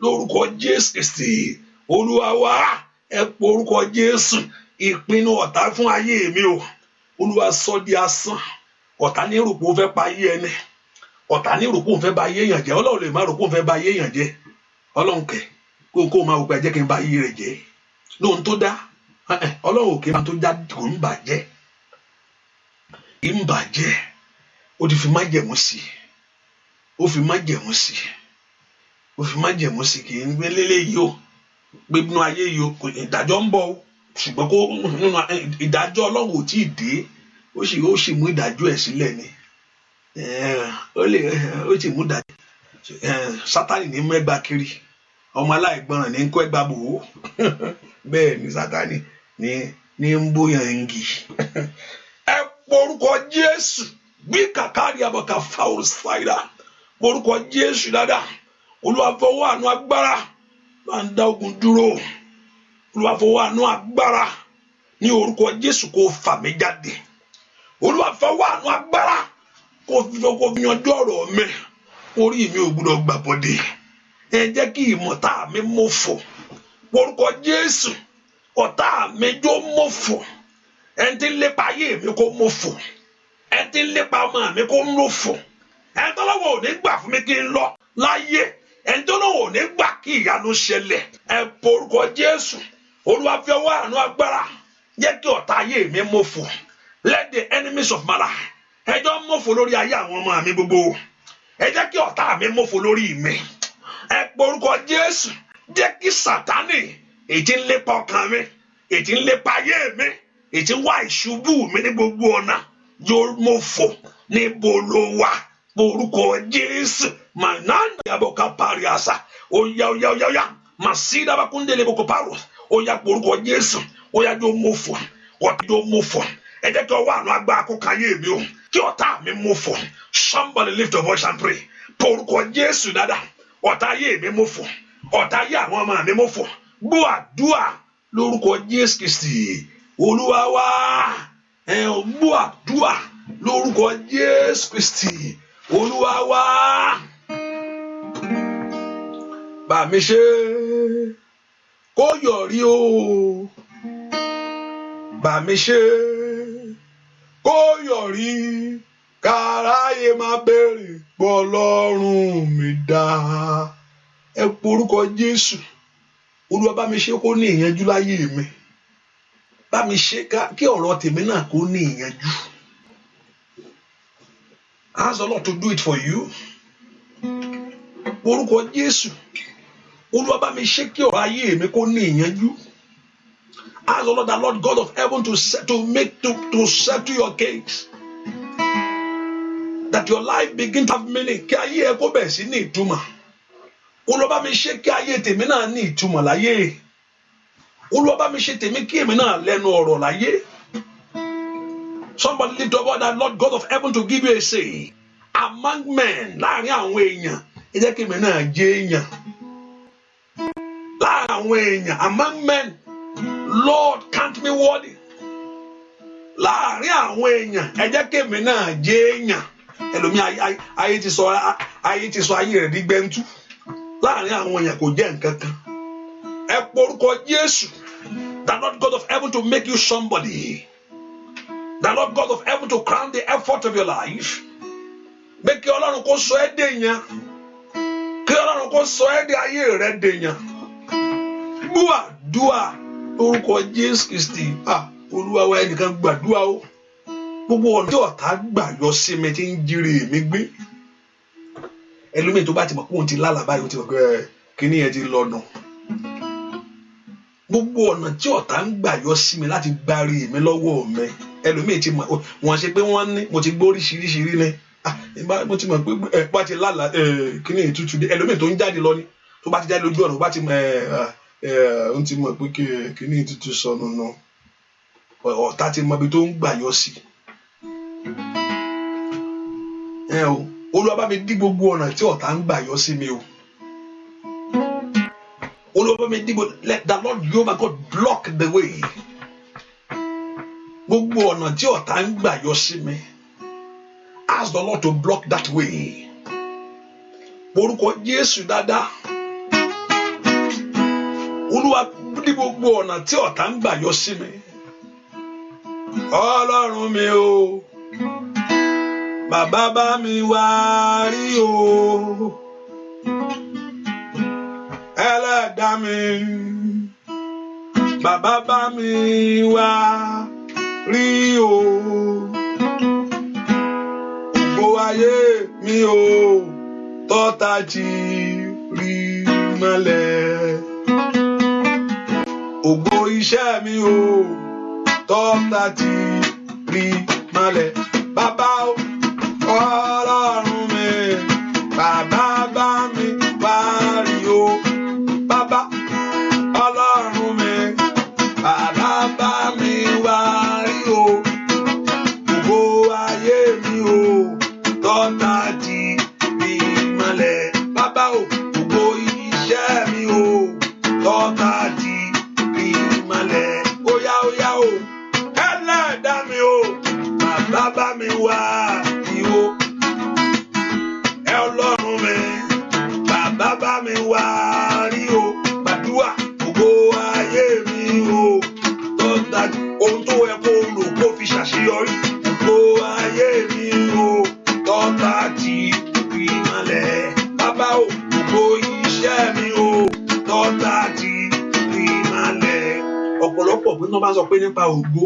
lórúkọ Jésù Kristi Olúwa wa. Ẹ porúkọ Jésù. Ìpinnu ọ̀tá fún ayé mi o. Olúwa sọ di asán. Ọ̀tá ní rò pé ó fẹ́ pa ayé ẹni. Ọ̀tá ní rò pé ó fẹ́ ba ayé èèyàn jẹ́. Ọlọ́run lè má rò pé ó fẹ́ ba ayé èèyàn jẹ́. Ọlọ́run kẹ̀ kó máa wò pé ẹ jẹ́ kí n ba ayé rẹ̀ jẹ́. Lóhun tó dá. Ọlọ́run òkè máa tó já kò ń bàjẹ́. Ń bàjẹ́. Ó ti fi májẹ̀mú sí. Ó fi májẹ̀mú sí. Ó fi májẹ̀mú sí kì í gbé lélẹ̀ yìí o. Gbé inú ayé yìí o. Ìdájọ́ ń bọ̀ o. Ṣùgbọ́n kó ìdájọ́ Ọlọ́run ò tí ì dé. Ó sì mú ìdájọ́ ẹ̀ sílẹ̀ ni. Ó sì mú ìdájọ́. Sátánì ní mẹ́gbà kiri. Ọmọ aláìgbọràn ní ń kó ẹgbà bò ó. Bẹ́ẹ̀ ni Sátánì ní ń bóyá ń gì. Ẹ porúkọ Jésù. Bí kàkárí àbọ̀ká fáwọn ṣáìdá. Porúkọ Jésù dáadáa. Olúwa fọwọ́ àánú agbára máa ń dá ogun dúró. Olúwa fọwọ́ àánú agbára ní orúkọ Jésù kó fà mí jáde. Olúwa fọwọ́ àánú agbára kó fi yanjú ọ̀rọ̀ mi. Orí mi ò gbúdọ̀ gbàbọ̀dé. Ẹ jẹ́ kí ìmọ̀ta mi mọ̀fọ̀. Orúkọ Jésù. Ọ̀tá mi jó mọ̀fọ̀. Ẹni tí ń lépa ayé mi kó mọ̀fọ̀. Ẹni tí ń lépa ọmọ mi kó mọ̀fọ̀. Ẹni tó lọ́wọ́ ò ní gbà fún mi kí n lọ láyé. Ẹni tó lọ́wọ́ ò ní gbà kí ìyanu ṣẹlẹ̀. Ẹ porúkọ Jésù. Olúwa fi ọwọ́ àánú agbára jẹ́ kí ọ̀tá ayé mi mọ̀fọ̀. Let the enemies of my life. Ẹjọ́ mọ̀fọ̀ lórí ayé àwọn ọmọ mi gbogbo. Ẹ jẹ́ kí ọ̀tá mi mọ̀fọ̀ lórí mi. Ẹ porúkọ Jésù. Jẹ́ kí Sátánì ètí ń lépa ọkàn mi. Ètí ń lépa ayé mi. Ètí ń wá ìṣubú mi ní gbogbo ọ̀nà. Yóò mọ̀fọ̀ níbo ló wà. Porúkọ Jésù. Mananda yaboka pariasa. Oya. Masida bakundele bokoparos. Oya porúkọ Jésù. Oya jo mofo. Ọ̀tá jo mofo. Ẹ jẹ́ kí ọwọ́ àánú agbára kó káyé mi o. Kí ọ̀tá mi mofo. Somebody lift your voice and pray. Porúkọ Jésù dada. Ọ̀tá ayé mi mofo. Ọ̀tá ayé àwọn ọmọ mi mofo. Gbọ́ àdúà lórúkọ Jésù Kristi. Olúwa wa. Gbọ́ àdúà lórúkọ Jésù Kristi. Olúwa wa. Bá mi ṣe kó yọrí o. Bá mi ṣe kó yọrí. Káráyé máa béèrè pé Ọlọ́run mi dá. Ẹ porúkọ Jésù. Olúwa bá mi ṣe kó ní ìyànjú láyé mi. Bá mi ṣe kí ọ̀rọ̀ tèmi náà kó ní ìyànjú. Ask the Lord to do it for you. Porúkọ Jésù. Olúwa bá mi ṣe kí ọ̀rọ̀ ayé mi kó ní ìyànjú. Ask the Lord, the Lord God of heaven, to settle your case. That your life begin to have meaning. Kí ayé ẹ kó bẹ̀rẹ̀ sí ní ìtumọ̀. Olúwa bá mi ṣe kí ayé tèmi náà ní ìtumọ̀ láyé. Olúwa bá mi ṣe tèmi kí èmi náà lẹ́nu ọ̀rọ̀ láyé. Somebody lift up that Lord God of heaven to give you a say. Among men, láàrin àwọn èèyàn, ẹ jẹ́ kí èmi náà jẹ́ èèyàn. Láàrin àwọn èèyàn, among men, Lord, count me worthy. Láàrin àwọn èèyàn, ẹ jẹ́ kí èmi náà jẹ́ èèyàn. Ẹlòmí ayé ti sọ ayé rẹ̀ di gbẹ́ntú. Láàrin àwọn èèyàn kò jẹ́ nǹkan kan. Ẹ porúkọ Jésù. The Lord God of heaven to make you somebody. The Lord God of heaven to crown the effort of your life. Make kí Ọlọ́run kó sọ ẹ́ dèèyàn. Kí Ọlọ́run kó sọ ẹ́ di ayé rẹ̀ dèèyàn. Dúà orúkọ Jésù Kristi. Olúwa wa ẹnìkan gbàdúrà o. Gbogbo ọ̀nà tí ọ̀tá gbà yọ sí mi tí ń jíire mi gbé. Ẹlòmíì tó bá ti mọ̀ pé òun ti lálàá báyìí ó ti mọ̀ pé kíní yẹn ti lọ́nà. Gbogbo ọ̀nà tí ọ̀tá ń gbà yọ sí mi láti gbárí mi lọ́wọ́ mi. Ẹlòmíì ti mọ̀ wọ́n ṣe pé wọ́n ní mo ti gbọ́ oríṣiríṣi ní. Mo ti mọ̀ pé bá ti lálàá kíní ìtútù dé. Ẹlòmíì tó ń jáde lọ ni. Tó bá ti jáde lójú ọ̀nà bá ti mọ̀ ó ti mọ̀ pé kíní ìtútù sọnù náà. Ọ̀tá ti mọ̀ ibi tó ń gbà yọ sí. Olúwa bá mi dí gbogbo ọ̀nà tí ọ̀tá ń gbà yọ sí mi o. Olúwa bá mi dí let the Lord Jehovah God block the way. Gbogbo ọ̀nà tí ọ̀tá ń gbà yọ sí mi. Ask the Lord to block that way. Orúkọ Jésù dáadáa. Olúwa dí gbogbo ọ̀nà tí ọ̀tá ń gbà yọ sí mi. Ọlọ́run mi o. Bàbá bá mi wá rí o. Ẹlẹ́dàá mi. Bàbá bá mi wá rí o. Ògo ayé mi o. Tọ́ta jí rí mọ́lẹ̀. Ògo iṣẹ́ mi o. Tọ́ta jí rí mọ́lẹ̀. Bàbá o. Ọlọ́run mi, bàbá bá mi wá rí o. Bàbá, Ọlọ́run mi, bàbá bá mi wá rí o. Ògo ayé mi o, tọ́ta di bí mọ́lẹ̀. Bàbá o, ògo iṣẹ́ mi o, tọ́ta di bí mọ́lẹ̀. Óyá o, Ẹlẹ́dàá mi o, bàbá bá mi wá. Ọlọ́run mi, bàbá bá mi wá rí o. Gbàdúrà ògo ayé mi o. Tọ́ta ohun tó yẹ kó lò kó fi ṣàṣeyọrí. Ògo ayé mi o. Tọ́ta ti fi malẹ̀. Bàbá o, ògo iṣẹ́ mi o. Tọ́ta ti fi malẹ̀. Ọ̀pọ̀lọpọ̀ pé wọ́n bá sọ pé nípa ògo,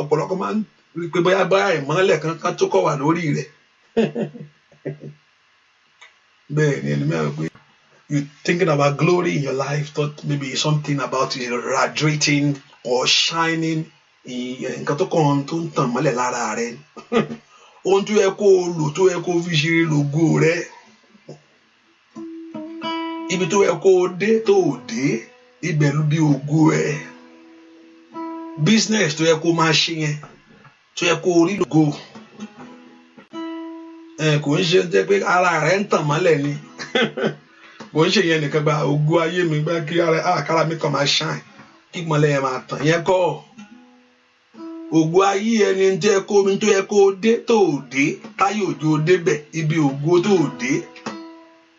ọ̀pọ̀lọpọ̀ máa ń rí pé bóyá ìmọ́lẹ̀ kankan tó kọ̀ wà lórí rẹ̀. Bẹ́ẹ̀ ni ẹni mẹ́rin pé you thinking about glory in your life, thought maybe something about radiating or shining, nǹkan tó kàn tó ń tàn mọ́lẹ̀ lára rẹ̀. Ohun tó yẹ kó lò tó yẹ kó fi ṣe lògo rẹ̀. ibi tó yẹ kó o dé tó o dé ibẹ̀ ló bí ògo ẹ̀. Business tó yẹ kó o máa ṣe yẹn tó yẹ kó o rí lògo kò ń ṣe jẹ́ pé ara rẹ̀ ń tàn mọ́lẹ̀ ni kò ń ṣe yẹn nìkan gba ògo ayé mi gbá kí kára mi kàn máa shine kí mọ́lẹ̀ yẹn máa tàn yẹn kọ́ ògo ayé ẹni tó yẹ kó omi tó yẹ kó o dé tó o dé táyé òjò débẹ̀ ibi ògo tó o dé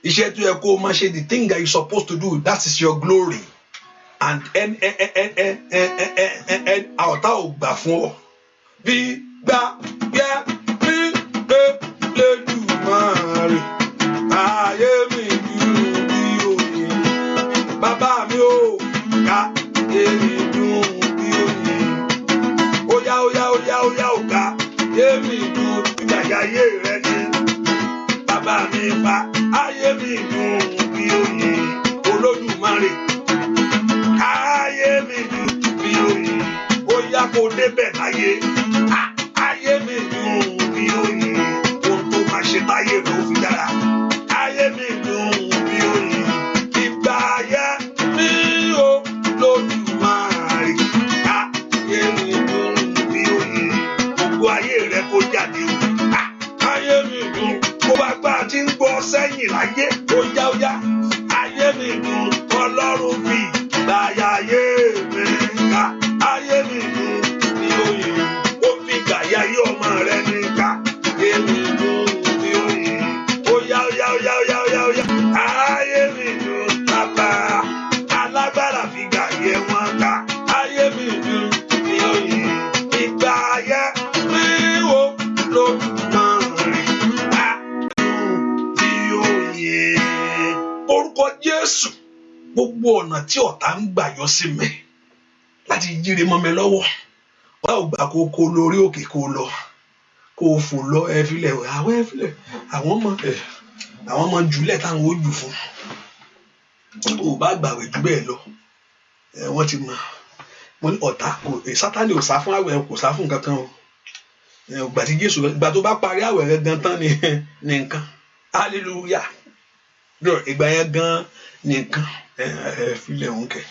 iṣẹ́ tó yẹ kó o máa ṣe the thing that you supposed to do that is your glory and ọ̀tá ò gbà fún ọ bí gbà yẹ bí Elédùmarè ayé mi dùn bí oyin bàbá mi ò ká ayé mi dùn bí oyin óyá ò ká ayé mi dùn bí ayé rẹ ni bàbá mi fa ayé mi dùn bí oyin Olódùmarè ayé mi dùn bí oyin óyá kò débẹ̀ láyé ayé mi dùn bí oyin ohun tó máa ṣe táyé ló fi dára ayé mi dùn bí oyin ìgbà ayé mi ò Olódùmarè ayé mi dùn bí oyin gbogbo ayé rẹ kó jáde ayé mi dùn kó bá gbà tí ń gbọ́ sẹ́yìn láyé óyá ayé mi dùn Ọlọ́run fi gbàyà ayé mi ká ayé mi dùn bí oyin ó fi gbàyà ayé ọmọ rẹ ní ká ayé mi dùn bí oyin óyá ayé mi dùn bàbá alágbára fi gbàyè wọn ká ayé mi dùn bí oyin ìgbà ayé mi ò Olódùmarè dùn bí oyin orúkọ Jésù. Gbogbo ọ̀nà tí ọ̀tá ń gbà yọ sí mi láti jíire mọ́ mi lọ́wọ́ ọ̀tá ò gbà kó lórí òkè kó lọ kó fò lọ ẹ̀fílẹ̀ àwọn ọmọ jùlẹ̀ táwọn ó jù fún ò bá gbàwé jù bẹ́ẹ̀ lọ wọ́n ti mọ̀ wọ́n ní ọ̀tá Sátánì ò sá fún àwẹ̀ kò sá fún kankan o ìgbà tí Jésù ìgbà tó bá parí àwẹ̀ rẹ̀ gan tán ní nǹkan hallelujah ìgbà yẹn gan ní nǹkan filẹ̀ òun kẹ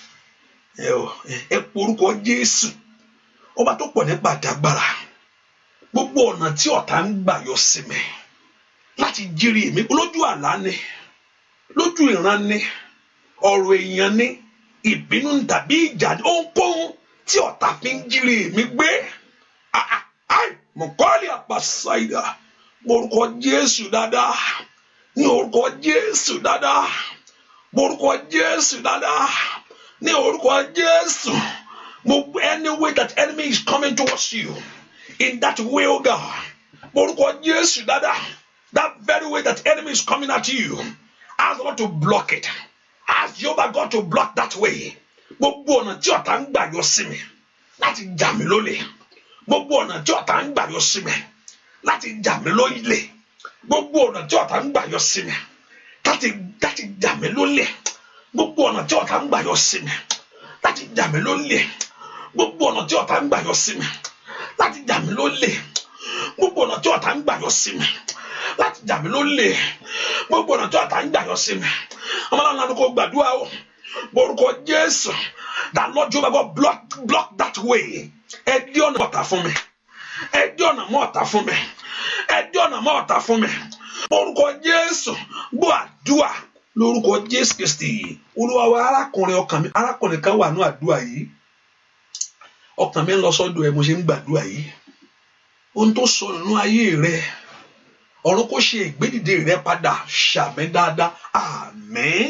ẹ porúkọ Jésù ọba tó pọ̀ nípa àdágbára gbogbo ọ̀nà tí ọ̀tá ń gbà yọ sí mi láti jírí mi lójú àlá ni lójú ìran ni ọ̀rọ̀ èèyàn ni ìbínú tàbí ìjà ni ohunkóhun tí ọ̀tá fi ń jírí mi gbé mọ̀kọ́lì àpàṣàìdà orúkọ Jésù dáadáa ní orúkọ Jésù dáadáa orúkọ Jésù dáadáa ní orúkọ Jésù any way that enemy is coming towards you in that way oh God orúkọ Jésù dáadáa that very way that enemy is coming at you ask God to block it ask Jehovah God to block that way gbogbo ọ̀nà tí ọ̀tá ń gbà yọ sí mi láti jà mí lólè gbogbo ọ̀nà tí ọ̀tá ń gbà yọ sí mi láti jà mí lólè gbogbo ọ̀nà tí ọ̀tá ń gbà yọ sí mi láti jà mí lólè gbogbo ọ̀nà tí ọ̀tá ń gbà yọ sí mi láti jà mí lólè gbogbo ọ̀nà tí ọ̀tá ń gbà yọ sí mi láti jà mí lólè gbogbo ọ̀nà tí ọ̀tá ń gbà yọ sí mi láti jà mí lólè gbogbo ọ̀nà tí ọ̀tá ń gbà yọ sí mi ọmọláwọn náà kò gbàdúrà o orúkọ Jésù that Lord Jehovah God block that way ẹ dí ọ̀nà ọ̀tá fún mi ẹ dí ọ̀nà mọ́ ọ̀tá fún mi ẹ dí ọ̀nà mọ́ ọ̀tá fún mi orúkọ Jésù gbọ́ àdúrà lórúkọ Jésù Kristi Olúwa wa arákùnrin kan wà ní àdúrà yìí ọkàn mi ń lọ sọ́dọ̀ ẹ mo ṣe ń gbàdúrà yìí ohun tó sọ nínú ayé rẹ ọ̀run kó ṣe ìgbédìde rẹ padà ṣàmì dáadáa àmín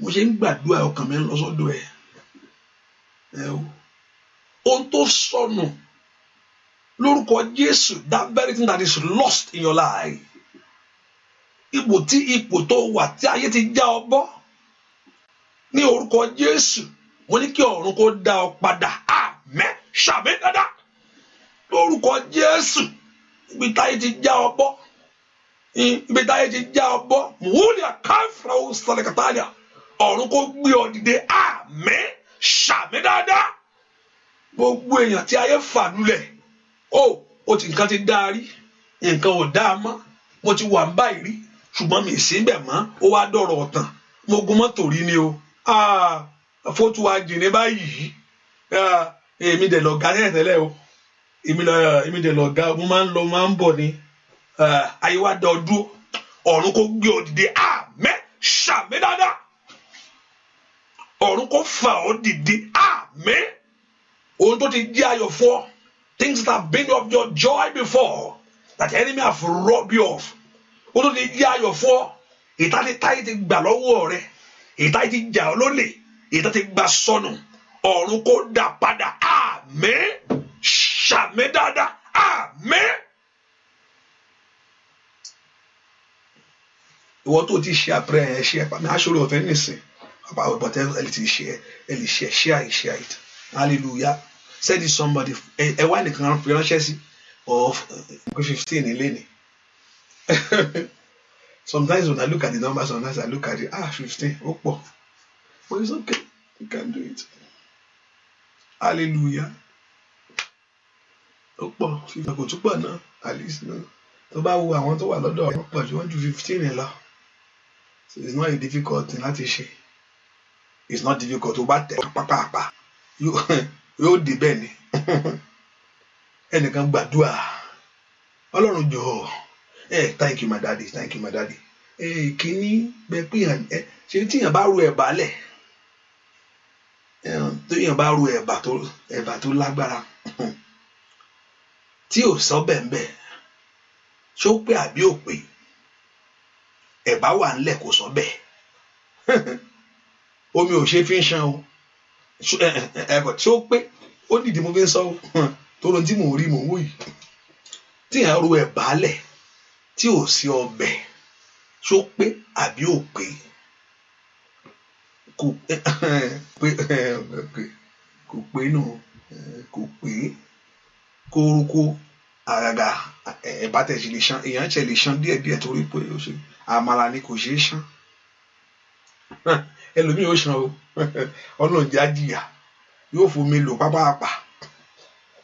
mo ṣe ń gbàdúrà ọkàn mi ń lọ sọ́dọ̀ ẹ ohun tó sọnù lórúkọ Jésù that very thing that is lost in your life ipò tó wà tí ayé ti já ọ bọ́ ní orúkọ Jésù mo ní kí ọ̀run kó dá ọ padà àmín ṣàmì dáadáa lórúkọ Jésù ibi táyé ti já ọ bọ́ múlẹ̀ káfíńrà ó sọ̀rọ̀ kàtàlẹ̀ ọ̀run kó gbé ọ dìde àmín ṣàmì dáadáa gbogbo èèyàn tí ayé fà lulẹ̀ ó ti nǹkan ti dáa rí nǹkan ò dáa mọ́ mo ti wà ń báyìí rí ṣùgbọ́n mi sí bẹ̀ mọ́ ó wá dọ̀rọ̀ ọ̀tàn mo gun mọ́tò rí ni o fótó wa jì ní báyìí èmi dẹ̀ lọ̀gá tẹ́lẹ̀ o èmi dẹ̀ lọ̀gá mo máa ń lọ máa ń bọ̀ ni ayé wa dá ọ dúró ọ̀run kó gbé ọ dìde àmín ṣàmì dáadáa ọ̀run kó fà ọ dìde àmín ohun tó ti jẹ́ ayọ̀ fún ọ things that have been of your joy before that the enemy have robbed you of ohun tó ti jẹ́ ayọ̀ fún ọ ìta ti táyé ti gbà lọ́wọ́ rẹ ìta ti jà ọ lólè ìta ti gbà sọnù ọ̀run kó dá padà àmín ṣàmì dáadáa àmín. ìwọ tó ti ṣe àpẹẹrẹ yẹn ṣe ẹ̀pà mi aṣọ́rò ọ̀fẹ́ nìsín papa ọ̀bọ̀tẹ́ ẹ lè ti ṣe ẹ lè ṣe share it hallelujah send it somebody ẹ wá nìkan fi ránṣẹ́ sí of 15 ilé ni sometimes when I look at the numbers sometimes I look at it 15 ó pọ̀ but it's okay you can do it hallelujah ó pọ̀ fífa kò tún pọ̀ náà at least náà tó bá wo àwọn tó wà lọ́dọ̀ ọ̀rọ̀ pọ̀ ju 15 lọ. So it's not a difficult thing láti ṣe. It's not difficult tó bá tẹ̀ pápápá yóò dé bẹ́ẹ̀ ni. Ẹnìkan gbàdúrà Ọlọ́run jọ̀ọ́ thank you my daddy kíní bẹ́ẹ̀ pé ṣe tíyàn bá ru ẹ̀bà lẹ̀ tíyàn bá ru ẹ̀bà tó lágbára tí ò sọ bẹ́ẹ̀ bẹ́ẹ̀ ṣó pé àbí ò pé ẹ̀bá wà ńlẹ̀ kò sọ bẹ́ẹ̀ omi ò ṣe fi ń ṣan o ẹ̀bọ̀ tí ó pé ó dìde mo fi ń sọ o tó lóun tí mò ń rí mò ń wò yìí tí ìyá ru ẹ̀bá lẹ̀ tí ò sí ọbẹ̀ ṣó pé àbí ò pé kò pé nù kò pé kórókó àgàgà ẹ̀bá tẹ̀ sí lè ṣan èèyàn ṣe lè ṣan díẹ̀díẹ̀ torí pé ó ṣe àmàlà ni kò ṣeé ṣan ẹlòmíì ó ṣan o Ọlọ́run jẹ́ àjìyà yóò fomi lò pápápá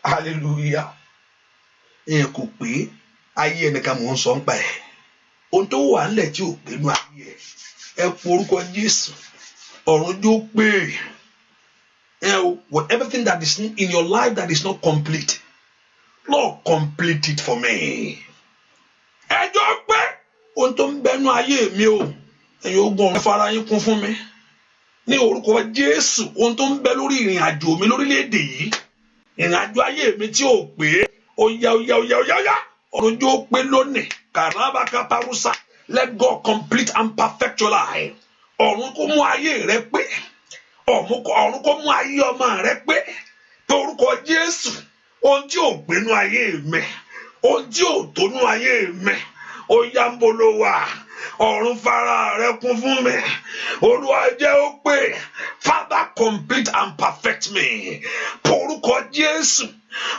hallelujah kò pé ayé ẹnìkan mò ń sọ ń pa ẹ̀ ohun tó wà nílẹ̀ tí ò pé nú ayé ẹ porúkọ Jésù ọ̀run jó pé everything that is in your life that is not complete Lord complete it for me ẹjọ́ pé ohun tó ń bẹnu ayé mi o ẹ̀yin ogun ọ̀run fara yín kún fún mi ní orúkọ Jésù ohun tó ń bẹ lórí ìrìn àjò mi lórílẹ̀‐èdè yìí ìrìn àjò ayé mi tí ò pé ó yá ọ̀run jó pé lónìí kàràbàkà parusa let God complete and perfect your life ọ̀run kó mú ayé rẹ pé ọ̀run kó mú ayé ọmọ rẹ pé pé orúkọ Jésù ohun tí ò gbénú ayé mi ohun tí ò tónú ayé mi ó yá ń bolo wà ọ̀run fara rẹ kún fún mi Olúwa jẹ́ ó pé Father complete and perfect me porúkọ Jésù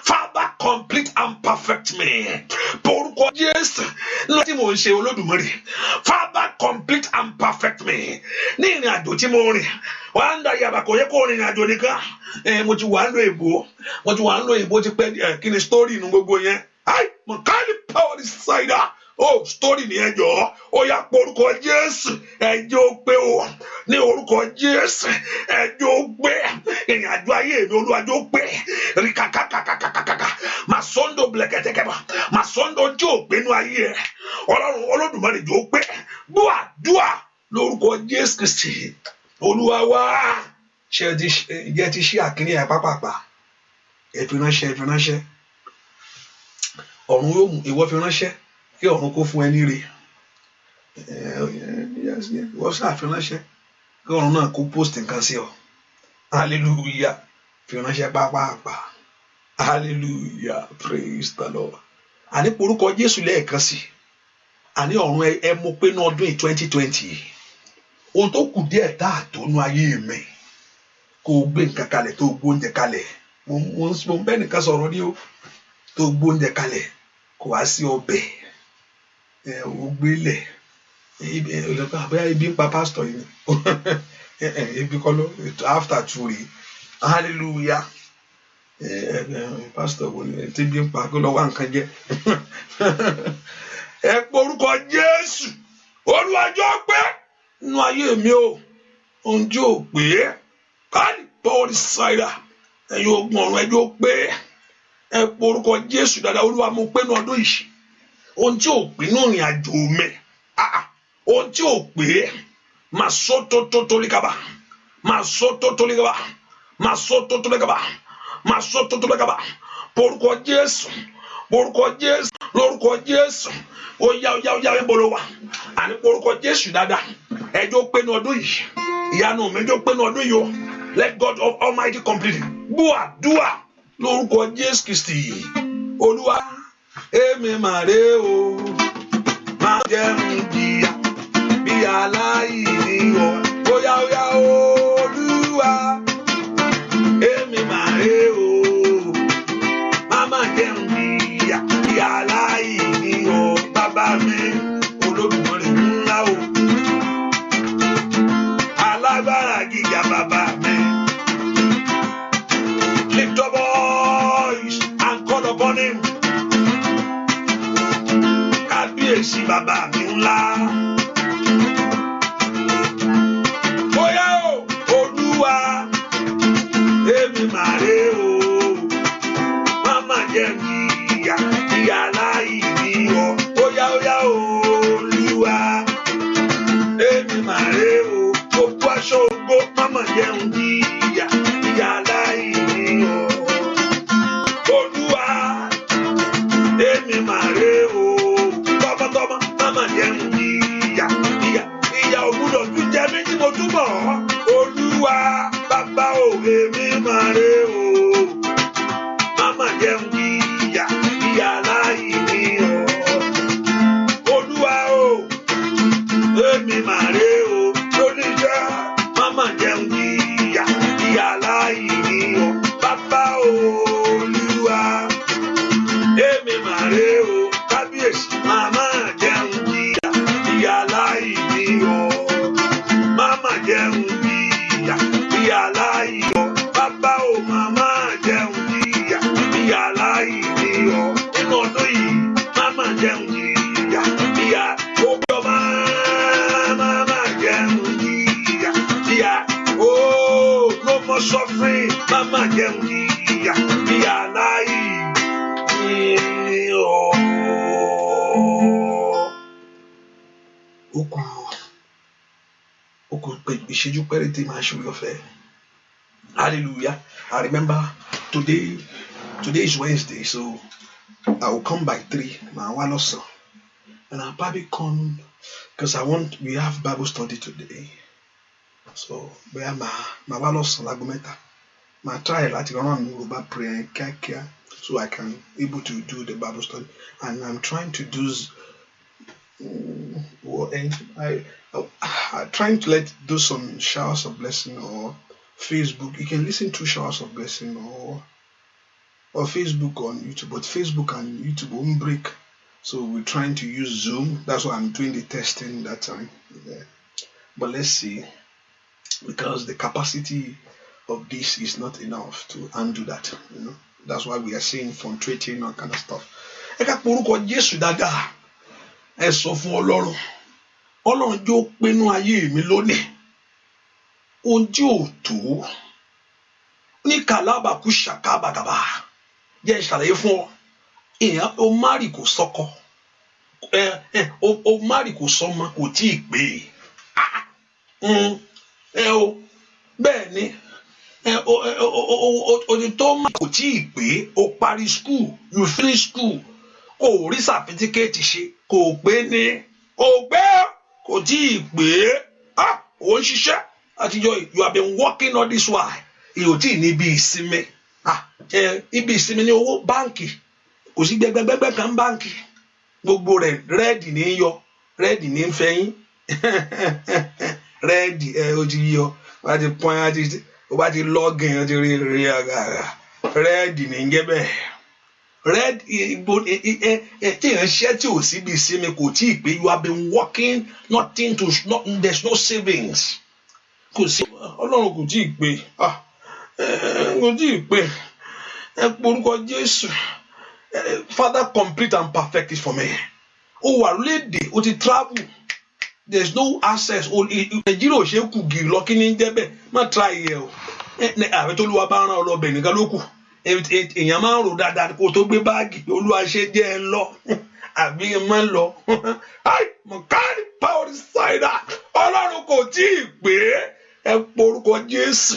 Father complete and perfect me porúkọ Jésù náà tí mò ń ṣe Olódùmarè Father complete and perfect me ní ìrìn àjò tí mo rìn wà á ń da yàrá kò yẹ kó rìn àjò nìkan mo ti wà ń lo èbó ti pẹ́ kí ni story inú gbogbo yẹn mo káàlì power this side story ni ẹjọ ó yá porúkọ Jésù ẹjọ pé o ní orúkọ Jésù ẹjọ gbé ìrìn àjò ayé mi Olúwàjò pé rí kàkàkàkàkàkà màsọ́ndò blẹ̀kẹ̀tẹ̀kẹ̀bà màsọ́ndò tí ò gbénú ayé ẹ Ọlọ́run Olódùmarè jò pé dúà lórúkọ Jésù Kristi Olúwa wa jẹ́ ti ṣí àkíní ẹ̀ pápápá ẹ̀fìránṣẹ́ ọ̀run yóò mú ìwọ fi ránṣẹ́ kí ọ̀run kó fún ẹ ní re wọ́n ṣàfiránṣẹ́ kí ọ̀run náà kó post nǹkan sí ọ hallelujah fi ránṣẹ́ pápápá hallelujah praise the Lord àní porúkọ Jésù lẹ́ẹ̀kan sí àní ọ̀run ẹ mọ̀ pé ní ọdún 2020 ohun tó kù díẹ̀ dáàtó nú ayé mi kó o gbé nǹkan kalẹ̀ tó o gbóúnjẹ kalẹ̀ mo ń bẹ́ nìkan sọ̀rọ̀ ní o tó o gbóúnjẹ kalẹ̀ kò wá sí ọbẹ̀ ó gbélé bóyá ibi ń pa pásítọ̀ yìí ibi kọ́ ló after 2 hallelujah pásítọ̀ wo ni tí ibi ń pa kó lọ wá nǹkan jẹ ẹ porúkọ Jésù olùwàjọ́ pé nínú ayé mi o ohun tí ò pé káàdì bọ́ọ̀lì ṣáìdà ẹ̀yin ogun ọ̀run ẹjọ́ pé ẹ porúkọ Jésù dáadáa. Olúwa mo pé ní ọdún yìí ohun tí ò pé ní ìrìn àjò mi ohun tí ò pé máa sọ tó líkàbà máa sọ tó líkàbà máa sọ tó líkàbà máa sọ tó líkàbà porúkọ Jésù porúkọ Jésù lórúkọ Jésù ó yá ń bolo wa àní porúkọ Jésù dáadáa ẹjọ́ pé ní ọdún yìí ìyanu mi ẹjọ́ pé ní ọdún yìí o let God of Almighty complete dúà lórúkọ Jésù Kristi Olúwa èmi màrè o máa jẹun jìyà bí aláìní ọ óyá Olúwa èmi màrè o máa jẹun jìyà bí aláìní ọ bàbá mi Olódùmarè ńlá o alágbára gíga bàbá mi. Lift your voice and call upon him. Kábíyèsí bàbá mi ńlá. Bóyá o, Olúwa, èmi màrè o. Máma jẹ́ ìyà láìní ọ. Bóyá o, Olúwa, èmi màrè o. Gbogbo aṣọ ògo máma jẹun ìyà láìní ọ. Olúwa, èmi màrè o. Tọmọtọmọ máma jẹun ìyà ògbúdọ̀ tún jẹ mí tí mo túbọ̀. Olúwa, bàbá o, èmi màrè o. Máma jẹun ìyà láìní ọ. Olúwa o, èmi màrè o. Lóníjà máma jẹun ìyà láìní ọ. Bàbá o, Olúwa, èmi màrè o. Kábíyèsí máma jẹun ìyà láìní ọ. Máma jẹun ìyà láìní ọ. Bàbá o, máma jẹun ìyà láìní ọ. Nínú ọdún yìí máma jẹun ìyà ògbó máma jẹun ìyà oh no more suffering máma jẹun ìyà láìní ọ. Okùn pé ìṣẹ́jú péréte máa ṣe orí ọ̀fẹ́. Hallelujah. I remember today is Wednesday, so I will come by 3. And I'll probably come because we have Bible study today. So where my walosan lagometa. My try láti run Yoruba prayer kíákíá so I can able to do the Bible study. And I'm trying to do I'm trying to do some showers of blessing or Facebook. You can listen to showers of blessing or Facebook on YouTube, but Facebook and YouTube won't break. So we're trying to use Zoom. That's why I'm doing the testing that time. Yeah. But let's see, because the capacity of this is not enough to undo that. That's why we are seeing fluctuating and kind of stuff. Ẹ ká porúkọ Jésù dáadáa. Ẹ sọ fún Ọlọ́run. Ọlọ́run jọ̀ọ́ pinnu ayé mi lónìí. Ohun tí ò tó. Ní kàlábà kú ṣàkábàgàbà. Jẹ́ ìṣàlàyé fún ọ. Èèyàn o márì kò sọ́kọ. O márì kò sọ́mọ kò tí ì pé. Bẹ́ẹ̀ ni. O tó má kò tí ì pé. O parí school. You finish school. O rí certificate ṣe. Kò pé ní. O gbé kò tí ì pé. O ń ṣiṣẹ́. Àtijọ́ you have been working all this while. Ìyò tí ì ní ibi ìsinmi. Ibi ìsinmi ní owó báǹkì. Kò sí gbẹgbẹgbẹgbẹ kan báǹkì. Gbogbo rẹ̀ rẹ́ẹ̀dì ní yọ. Rẹ́ẹ̀dì ní fẹ́yìn. Rẹ́ẹ̀dì ó ti yọ. Wá ti pọ́n ó bá ti lọ́gìn ó ti rí àgàrà. Rẹ́ẹ̀dì ní jẹ́ bẹ́ẹ̀. Rẹ́ẹ̀dì tí ìyẹn ṣẹ́ tí ò sí ibi ìsinmi kò tí ì pé. You have been working there's no savings. Kò sí Ọlọ́run kò tí ì pé. Kò tí ì pé. Ẹ porúkọ Jésù. Father, complete and perfect it for me. Ó wà lédè, ó ti travel. there's no access. Nàìjíríà ò ṣe é kù gìrì lọ kí ni jẹ́ bẹ́ẹ̀ má try yẹ o àbẹ tó Olúwa bá rán ọ lọ bẹ̀ nìkan ló kù èèyàn máa ń rò dáadáa kó tó gbé báàgì pé Olúwa ṣe jẹ́ ẹ lọ àbí ẹ má lọ mo kárí power side Ọlọ́run kò tí ì pé ẹ porúkọ Jésù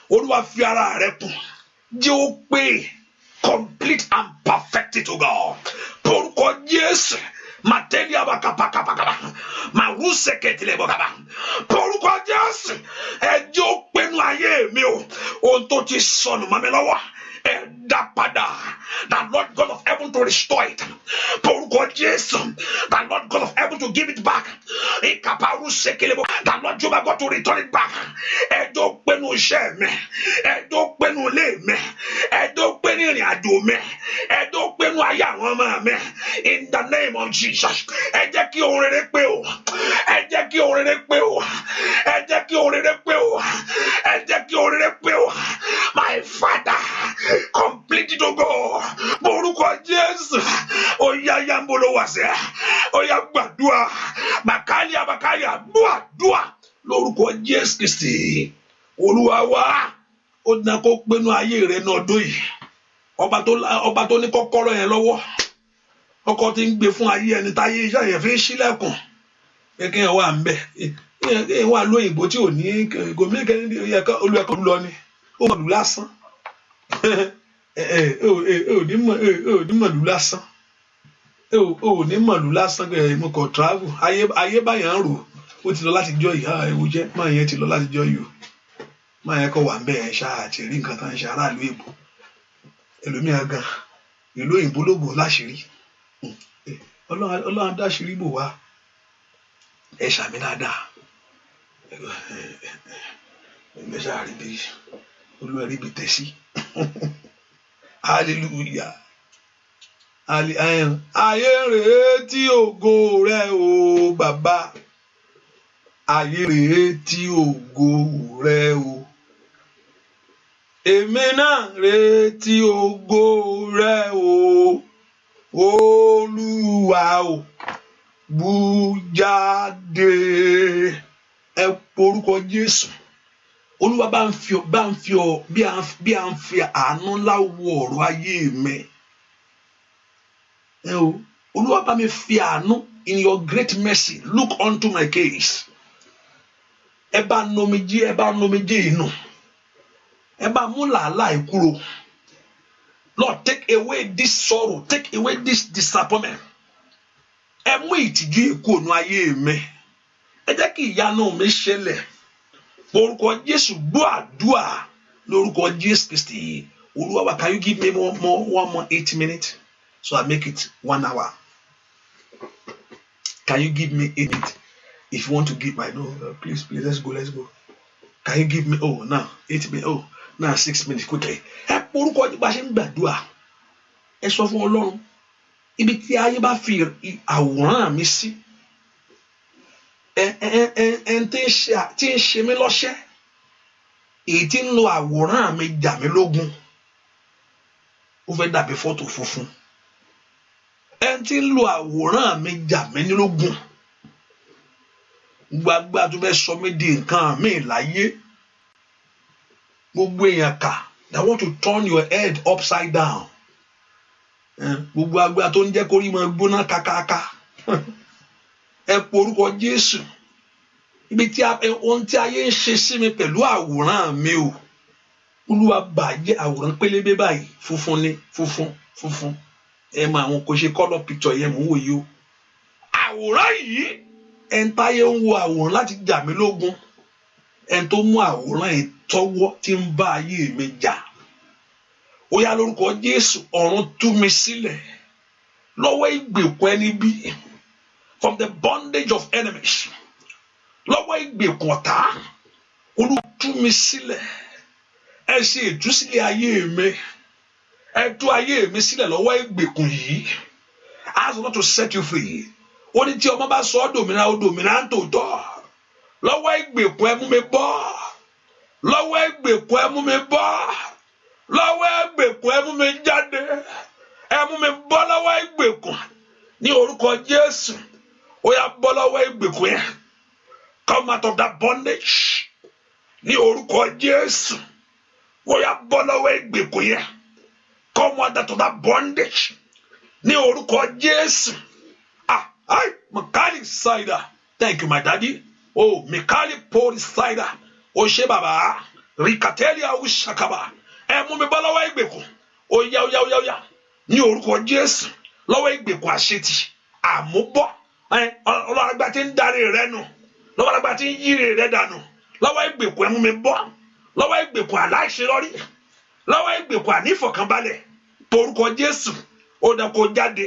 Olúwa fi ara rẹ kù jẹ́ ó pé complete and perfect to God porúkọ Jésù materia bakapakapakaba maruse ketile bokaba porúkọ Jésù ẹ jẹ́ ó pinnu ayé mi o ohun tó ti sọnù mọ́ mi lọ́wọ́ ẹ dá padà the Lord God of heaven to restore it porúkọ Jésù the Lord God of heaven to give it back ikaparuse kelebo the Lord Jehovah God to return it back ẹ jẹ́ ó pinnu iṣẹ́ mi ẹ jẹ́ ó pinnu ilé mi ẹ jẹ́ ó pinnu ìrìn àjò mi ẹ jẹ́ ó pinnu ayé àwọn ọmọ mi in the name of Jesus ẹ jẹ́ kí ohun rere pé o ẹ jẹ́ kí ohun rere pé o ẹ jẹ́ kí ohun rere pé o ẹ jẹ́ kí ohun rere pé o my Father complete it to go borúkọ Jésù oya yambolo wase oya gbàdúrà makalia gbàdúrà lórúkọ Jésù Kristi Olúwa wa ó dá kó pinnu ayé rẹ náà dó yìí ọba tó ní kọ́kọ́rọ́ yẹn lọ́wọ́ ọkọ tí ń gbé fún ayé ẹni táyé iṣẹ́ yẹn fi ń ṣílẹ̀kùn kí ẹ wà ń bẹ ẹ wà lóyìnbó tí ò ní gómìnà kẹ́ni olùẹ̀kọ́ lọ ni ó mọ̀lú lásán ò ní mọ̀lú lásán ò ní mọ̀lú lásán mo kọ̀ travel ayé báyà ń rò ó ti lọ láti jọ ìhà ewu jẹ́ máa yẹn ti lọ láti jọ yìí o máa yẹn kọ́ wà ń bẹ̀ ẹ̀ ṣáà àti rí nǹkan tán ṣe aráàlú èbó ẹlòmíràn gan ìlú òyìnbó ló bò láṣìírí Ọlọ́run dáṣìírí bò wá ẹ ṣàmì dáadáa ẹ ṣáà rí bí Olúwa rí bí tẹ̀sí hallelujah ayé rèé tí ògo rẹ o bàbá ayé rèé tí ògo rẹ o èmi náà rèé tí ògo rẹ o Olúwa o bú jáde ẹ porúkọ Jésù Olúwa bá ń fi àánú ńlá wo ọ̀rọ̀ ayé mi Olúwa bá mi fi àánú in your great mercy look unto my case ẹ bá nomijé inú ẹ bá mú làálàá ìkúrò Lord take away this sorrow take away this disappointment ẹ mú ìtìjú ìkúnú ayé mi ẹ jẹ́ kí ìyanu mi ṣẹlẹ̀ orúkọ Jésù gbọ́ àdúà lórúkọ Jésù Kristi Olúwa wa can you give me one more 8 minutes so I make it 1 hour can you give me 8 minutes if you want to give my please let's go can you give me now 8 minutes now 6 minutes quickly ẹ orúkọ bá ṣe ń gbàdúà ẹ sọ fún Ọlọ́run ibi tí ayé bá fi àwòrán mi sí tí ń ṣe mí lọ́ṣẹ́ èyí tí ń lo àwòrán mi jà mí lógun ó fẹ́ dàbí fọ́tò funfun ẹni tí ń lo àwòrán mi jà mí lógun gbàgbà tó fẹ́ sọ mí di nǹkan mi láyé gbogbo èèyàn kà they want to turn your head upside down gbogbo agbára tó ń jẹ́ kó rí mọ́ gbóná kákáká ẹ porúkọ Jésù ibi tí ohun tí ayé ń ṣe sí mi pẹ̀lú àwòrán mi o Olúwa bàjẹ́ àwòrán pélébé báyìí funfun ni funfun ẹ mọ àwọn kò ṣe color picture yẹn mò ń wò yìí o àwòrán yìí ẹn táyé ń wo àwòrán láti jà mí lógun ẹn tó mú àwòrán yìí tọwọ́ tí ń bá ayé mi jà ó yá lórúkọ Jésù ọ̀run tú mi sílẹ̀ lọ́wọ́ ìgbèkùn ẹni bí from the bondage of enemies lọ́wọ́ ìgbèkùn ọ̀tá Olúwa tú mi sílẹ̀ ẹ ṣe ìtúsílẹ̀ ayé mi ẹ tú ayé mi sílẹ̀ lọ́wọ́ ìgbèkùn yìí ask the Lord to set you free ó ní tí ọmọ bá sọ ọ́ dòmìnira ó dòmìnira ń tòótọ́ lọ́wọ́ ìgbèkùn ẹ mú mi bọ́ lọ́wọ́ ìgbèkùn ẹ mú mi bọ́ lọ́wọ́ ìgbèkùn ẹ mú mi jáde ẹ mú mi bọ́ lọ́wọ́ ìgbèkùn ní orúkọ Jésù ó yá bọ́ lọ́wọ́ ìgbèkùn yẹn Come out of that bondage. Ní orúkọ Jésù. Ó yá bọ́ lọ́wọ́ ìgbèkùn yẹn. Come out of that bondage. Ní orúkọ Jésù. Mikali Cider. Thank you, my daddy. Oh, Mikali Paul Cider. O ṣé bàbá. Rikatelia Ushakaba. Ẹ mú mi bọ́ lọ́wọ́ ìgbèkùn. Ó yá. Ní orúkọ Jésù. Lọ́wọ́ ìgbèkùn àṣetì. Àmúbọ́. Ọlọ́run àgbà tí ń darí rẹ nù. Lọ́wọ́ àgbà tí ń yí rẹ dànù. Lọ́wọ́ ìgbèkùn ẹ mú mi bọ́. Lọ́wọ́ ìgbèkùn aláìṣeyọrí. Lọ́wọ́ ìgbèkùn ànífọ̀kànbalẹ̀. Porúkọ Jésù. Ó dá kó jáde.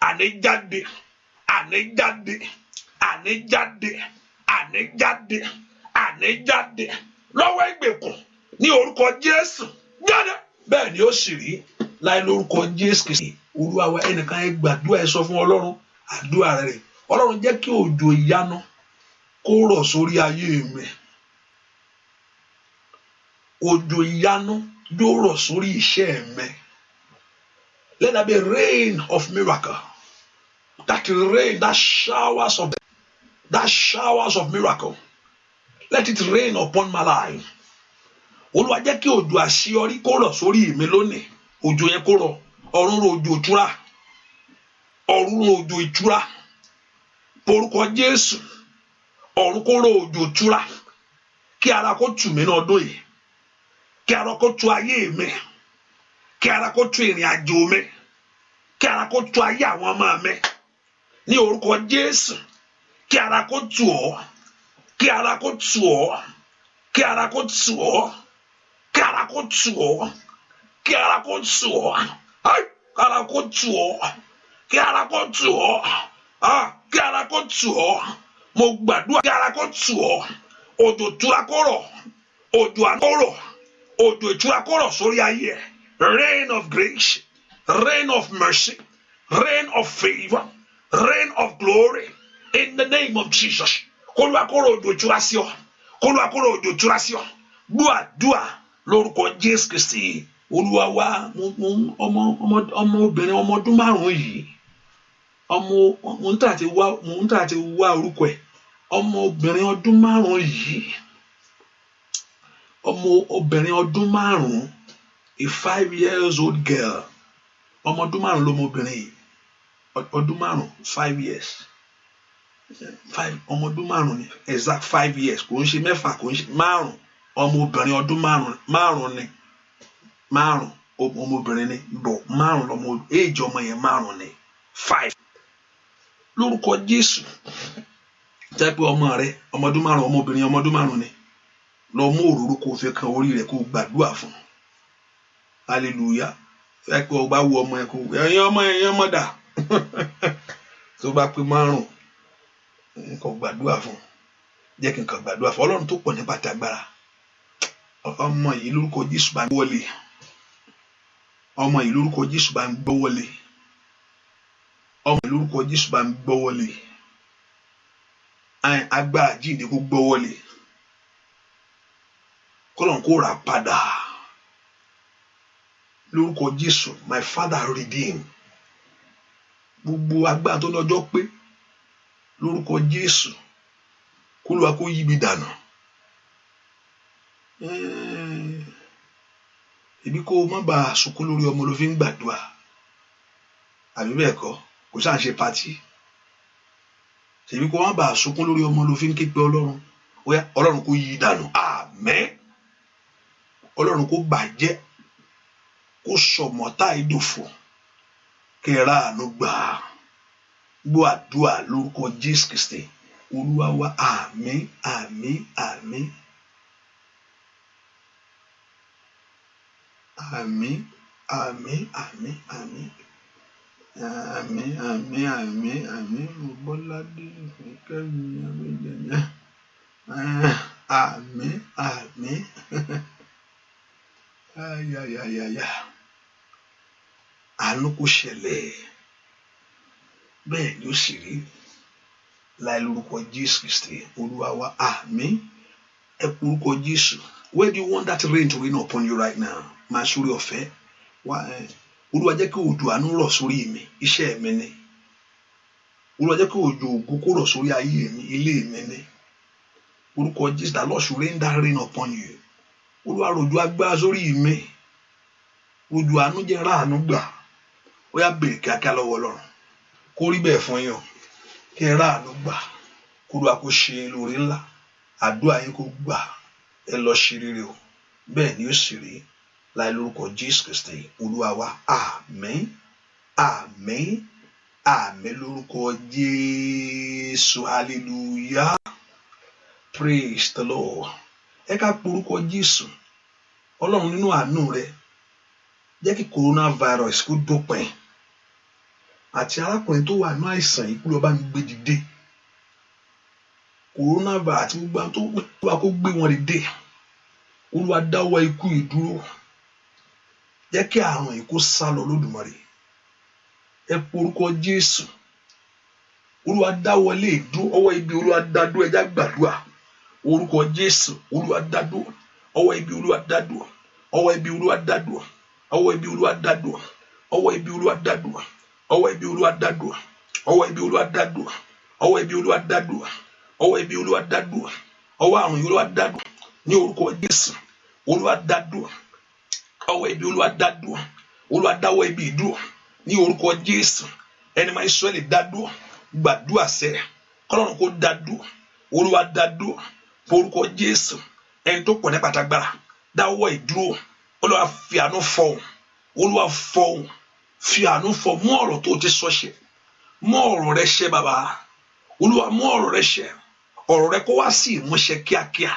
Àní jáde. Lọ́wọ́ ìgbèkùn ní orúkọ Jésù jáde. Bẹ́ẹ̀ ni ó sì rí láì lórúkọ Jésù Kristi. Olúwa wa ẹnìkan ẹ gbàdúrà ẹ sọ fún Ọlọ́run àdúrà rẹ̀. Ọlọ́run jẹ́ kí òjò ìyanu kó rọ̀ sórí ayé mi. Òjò ìyanu yóò rọ̀ sórí iṣẹ́ mi. Let there be rain of miracle. That rain, that showers of miracle. Let it rain upon my life. Olúwa jẹ́ kí òjò àṣeyọrí kó rọ̀ sórí mi lónìí. Òjò yẹn kó rọ̀. Ọ̀run rọ̀ òjò ìtura. Ọ̀run rọ̀ òjò ìtura. Porúkọ Jésù. Ọ̀run kó rọ̀ òjò ìtura. Kí ara kó tù mí ní ọdún yìí. Kí ara kó tu ayé mi. Kí ara kó tu ìrìn àjò mi. Kí ara kó tu ayé àwọn ọmọ mi. Ní orúkọ Jésù. Kí ara kó tù ọ́. Kí ara kó tù ọ́. Kí ara kó tù ọ́. Kí ara kó tù ọ́. Kí ara kó tù ọ́. Kí ara kó tù ọ́. Kí ara kó tù ọ́. Kí ara kó tù ọ́. Mo gbàdúrà kí ara kó tù ọ́. Òjò ìtura kó rọ̀. Òjò àánú kó rọ̀. Òjò ìtura kó rọ̀ sórí ayé ẹ̀. Rain of grace. Rain of mercy. Rain of favor. Rain of glory. In the name of Jesus. Kólúwa kó rọ̀ òjò ìtura sí ọ. Kólúwa kó rọ̀ òjò ìtura sí ọ. Gbàdúrà lórúkọ Jésù Kristi. Olúwa wa ọmọbìnrin ọmọ ọdún márùn-ún yìí. Mo ń tà àti wá orúkọ ẹ̀. Ọmọbìnrin ọdún márùn-ún yìí. Ọmọbìnrin ọdún márùn-ún. A 5 years old girl. Ọmọ ọdún márùn-ún lọmọbìnrin yìí. Ọdún márùn-ún 5 years. Ọmọ ọdún márùn-ún ni exact 5 years. Kò ń ṣe mẹ́fà kò ń ṣe márùn-ún. Ọmọbìnrin ọdún márùn-ún ni. Márùn-ún ọmọbìnrin ni. Bọ̀ márùn-ún lọmọ age ọmọ yẹn márùn-ún ni. 5. Lórúkọ Jésù. Jẹ́ pé ọmọ rẹ ọmọ ọdún márùn-ún ọmọbìnrin ọmọ ọdún márùn-ún ni. Lọ mú òróró kó fi kan orí rẹ̀ kó gbàdúrà fún. Hallelujah. Fẹ́ pé ọba wo ọmọ ẹ kó ẹ̀yin ọmọ dà. Tó bá pé márùn-ún nǹkan gbàdúrà fún. Jẹ́ kí nǹkan gbàdúrà fún Ọlọ́run tó pọ̀ ní pàtàgbára. Ọmọ yìí lórúkọ Jésù bá ń wọlé. Ọmọ yìí lórúkọ Jésù bá ń gbọ́ wọlé. Ọmọ yìí lórúkọ Jésù bá ń gbọ́ wọlé. Agbára jíǹde kó gbọ́ wọlé. Kọ́lọ́run kó rà padà. Lórúkọ Jésù, my father redeem. Gbogbo agbára tó lọ́jọ́ pé lórúkọ Jésù k'Olúwa kó yí mi dànù. Ebi kó má bàa sunkún lórí ọmọ ló fi ń gbàdúrà. Àbí bẹ́ẹ̀ kọ́, kò sáà ṣe pátì. Ebi kó má bàa sunkún lórí ọmọ ló fi ń ké pe Ọlọ́run. Ọlọ́run kó yí dànù. Àmín. Ọlọ́run kó bàjẹ́. Kó sọmọ̀tá ìdòfò. Kẹ́ra àánú gbà. Gbọ́ àdúrà lórúkọ Jésù Kristi. Olúwa wa àmín àmín àmín. Àmín àmín àmín àmín. Àmín àmín àmín àmín. Bọ́ládé Kẹ́mi àmín. Àmín àmín. Ayayayaya. Àánú kó ṣẹlẹ̀. Bẹ́ẹ̀ ni ó sì rí. Láì lórúkọ Jésù Kristi. Olúwa wa àmín. Ẹ kú orúkọ Jésù. Where do you want that rain to rain upon you right now? Máa sórí ọ̀fẹ́. Olúwa jẹ́ kí òjò àánú rọ̀ sórí mi. Iṣẹ́ mi ni. Olúwa jẹ́ kí òjò ògo kó rọ̀ sórí ayé mi. Ilé mi ni. orúkọ Jésù. The Lord should rain that rain upon you. Olúwa rọ̀jò agbára sórí mi, rọ̀jò àánú jẹ́ ra àánú gbà. Ó yá béèrè kíákíá lọ́wọ́ Ọlọ́run kó rí bẹ́ẹ̀ fún yín o, kí ẹ ra àánú gbà, kó Olúwa kó ṣe lóore ńlá, àdúrà yín kó gbà, ẹ lọ ṣe rere o, bẹ́ẹ̀ ni ó sì rí láì lórúkọ Jésù Kristi Olúwa wa. Àmín, àmín, àmín lórúkọ Jésù. Hallelujah, praise the Lord. Ẹ ká porúkọ Jésù. Ọlọ́run nínú àánú rẹ̀ jẹ́ kí coronavirus kó dópin, àti arákùnrin tó wà ní àìsàn yìí kúrò bá mi gbé dìde. Coronavirus àti gbogbo àwọn tó wà kó gbé wọn dìde. Olúwa dáwọ́ ikú ìdúró, jẹ́ kí àrùn yìí kó sá lọ lódùmarè. Ẹ porúkọ Jésù. Olúwa dáwọ́ ilé ìdúró, ọwọ́ ibi Olúwa dádúró, ẹjá gbàdúrà. Orúkọ Jésù, Olúwa dádúró, ọwọ́ ibi Olúwa dádúró, ọwọ́ ibi Olúwa dádúró, ọwọ́ ibi Olúwa dádúró, ọwọ́ ibi Olúwa dádúró, ọwọ́ ibi Olúwa dádúró, ọwọ́ ibi Olúwa dádúró, ọwọ́ ibi Olúwa dádúró, ọwọ́ ibi Olúwa dádúró, ọwọ́ àrùn Olúwa dádúró ní orúkọ Jésù. Olúwa dádúró, ọwọ́ ibi Olúwa dádúró, Olúwa dáwọ́ ibi ìdúró ní orúkọ Jésù. Ẹni máa Ísírẹ́lì dádúró, gbàdúrà sẹ́ kọ́lọ́run kó dádúró, Olúwa dádúró orúkọ Jésù. Ẹni tó pọ̀ ní pàtàgbára dáwọ́ ìdúró, Olúwa fi àánú fọhùn, Olúwa fọhùn, fi àánú fọ mú ọ̀rọ̀ tó ti sọ ṣẹ, mú ọ̀rọ̀ rẹ ṣẹ bàbá. Olúwa mú ọ̀rọ̀ rẹ ṣẹ, ọ̀rọ̀ rẹ kó wá sí ìmúṣẹ kíákíá,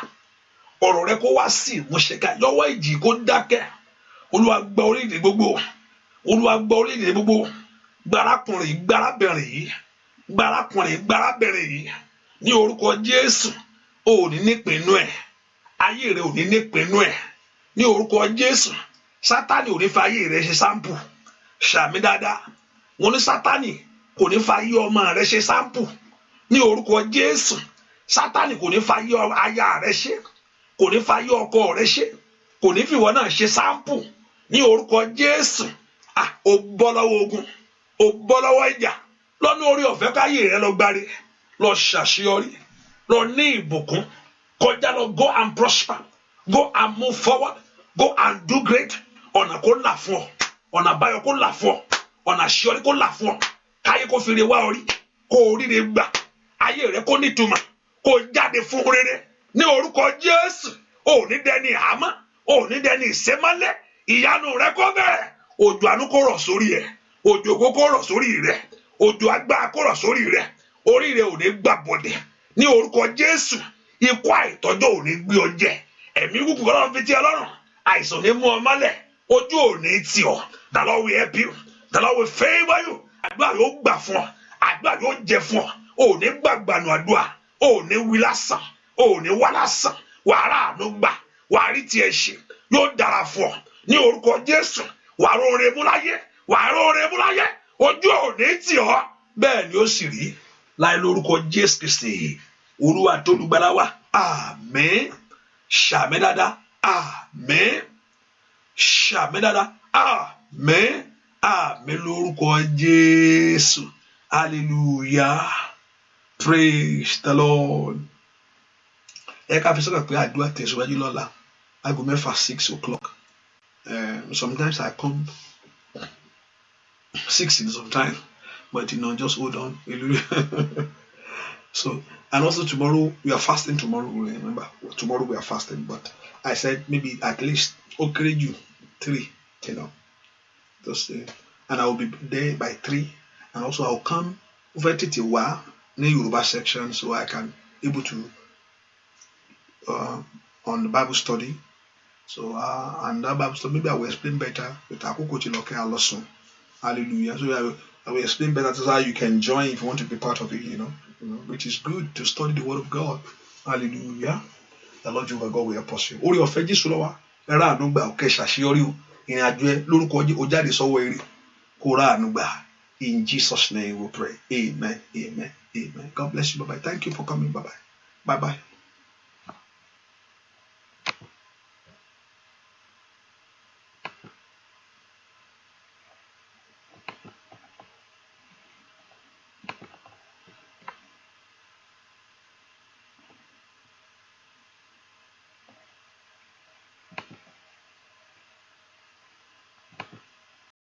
ọ̀rọ̀ rẹ kó wá sí ìmúṣẹ kíákíá. Lọ́wọ́ ìjì kó dákẹ́. Olúwa gba orílẹ̀-èdè gbogbo, Olúwa gba orílẹ̀-èdè gbogbo, gbárakùnrin gbárábẹ̀rẹ̀ yìí, gbárakùnrin gbárábẹ̀rẹ̀ yìí ní orúkọ Jésù. O ò ní nípinnu ẹ̀, ayé rẹ ò ní nípinnu ẹ̀ ní orúkọ Jésù. Sátánì ò ní fa ayé rẹ ṣe sáǹpù. Ṣàmì dáadáa. Wọ́n ní Sátánì kò ní fa ayé ọmọ rẹ ṣe sáǹpù ní orúkọ Jésù. Sátánì kò ní fa ayé aya rẹ ṣe, kò ní fa ayé ọkọ rẹ ṣe, kò ní fi ìwọ náà ṣe sáǹpù ní orúkọ Jésù. O bọ́ lọ́wọ́ ogun, o bọ́ lọ́wọ́ ìjà, lọ́nà orí ọ̀fẹ́ káyé rẹ lọ gbáre, lọ ṣàṣeyọrí, lọ ní ìbùkún, kọjá lọ, go and prosper, go and move forward, go and do great. Ọ̀nà kó là fún ọ, ọ̀nà àbáyọ kó là fún ọ, ọ̀nà àṣeyọrí kó là fún ọ, káyé kó fi re wá orí, kó oríire gbà, ayé rẹ kó nítumọ̀, kó jáde fún rere ní orúkọ Jésù. O ní dẹni àmọ́, o ní dẹni ìsémọ́lẹ̀, ìyanu rẹ kó bẹ̀rẹ̀. Òjò àánú kó rọ̀ sórí ẹ, òjò ògo kó rọ̀ sórí rẹ, òjò agbára kó rọ̀ sórí rẹ. Orí rẹ ò ní gbà bọ̀dẹ̀ ní orúkọ Jésù. Ikú àìtọ́jọ́ ò ní gbé ọ jẹ, ẹ̀mí kúkú kọ́ fi ti Ọlọ́run, àìsàn ní mú ọ mọ́lẹ̀, ojú ò ní tì ọ́. The Lord will help you, the Lord will favor you. Àdúrà yóò gbà fún ọ, àdúrà yóò jẹ fún ọ. O ní gbàgbànú àdúrà, o ní wí lásán, o ní wá lásán. Wàrà àánú gbà, wàá rí tiẹ̀ ṣe, yóò dára fún ọ ní orúkọ Jésù. Wàá róore mú láyé, wàá róore mú láyé, ojú ò ní tì ọ́. Bẹ́ẹ̀ ni ó sì rí láì lórúkọ Jésù Kristi Olúwa tó lùgbàlà wa. Àmín. Ṣàmì dáadáa. Àmín. Ṣàmì dáadáa. Àmín. Àmín lórúkọ Jésù. Hallelujah. Praise the Lord. Ẹ ká fi sọ́kà pé àdúrà tẹ̀síwájú lọ́la aago mẹ́fà 6 o'clock. Sometimes I come 6 sometimes, but just hold on. So, and also tomorrow we are fasting. Tomorrow, remember, tomorrow we are fasting. But I said maybe at least you 3, just and I will be there by 3, and also I'll come over to Tiwa near Yoruba section, so I can able to on the Bible study. So and that Bible study maybe I will explain better with Akoko Chiloke Alosun. Hallelujah. So I will explain better to how you can join if you want to be part of it, which is good to study the Word of God. Hallelujah. The Lord Jehovah God will help us. Orí ọ̀fẹ́ Jésù ló wà. Ẹ ra àánú gbà, kẹ́ ṣàṣeyọrí o. Ìrìn àjò ẹ lórúkọ ó jáde sọ́wọ́ ire. Kó ra àánú gbà. In Jesus' name we pray. Amen. Amen. Amen. God bless you. Bye-bye. Thank you for coming. Bye-bye. Bye-bye.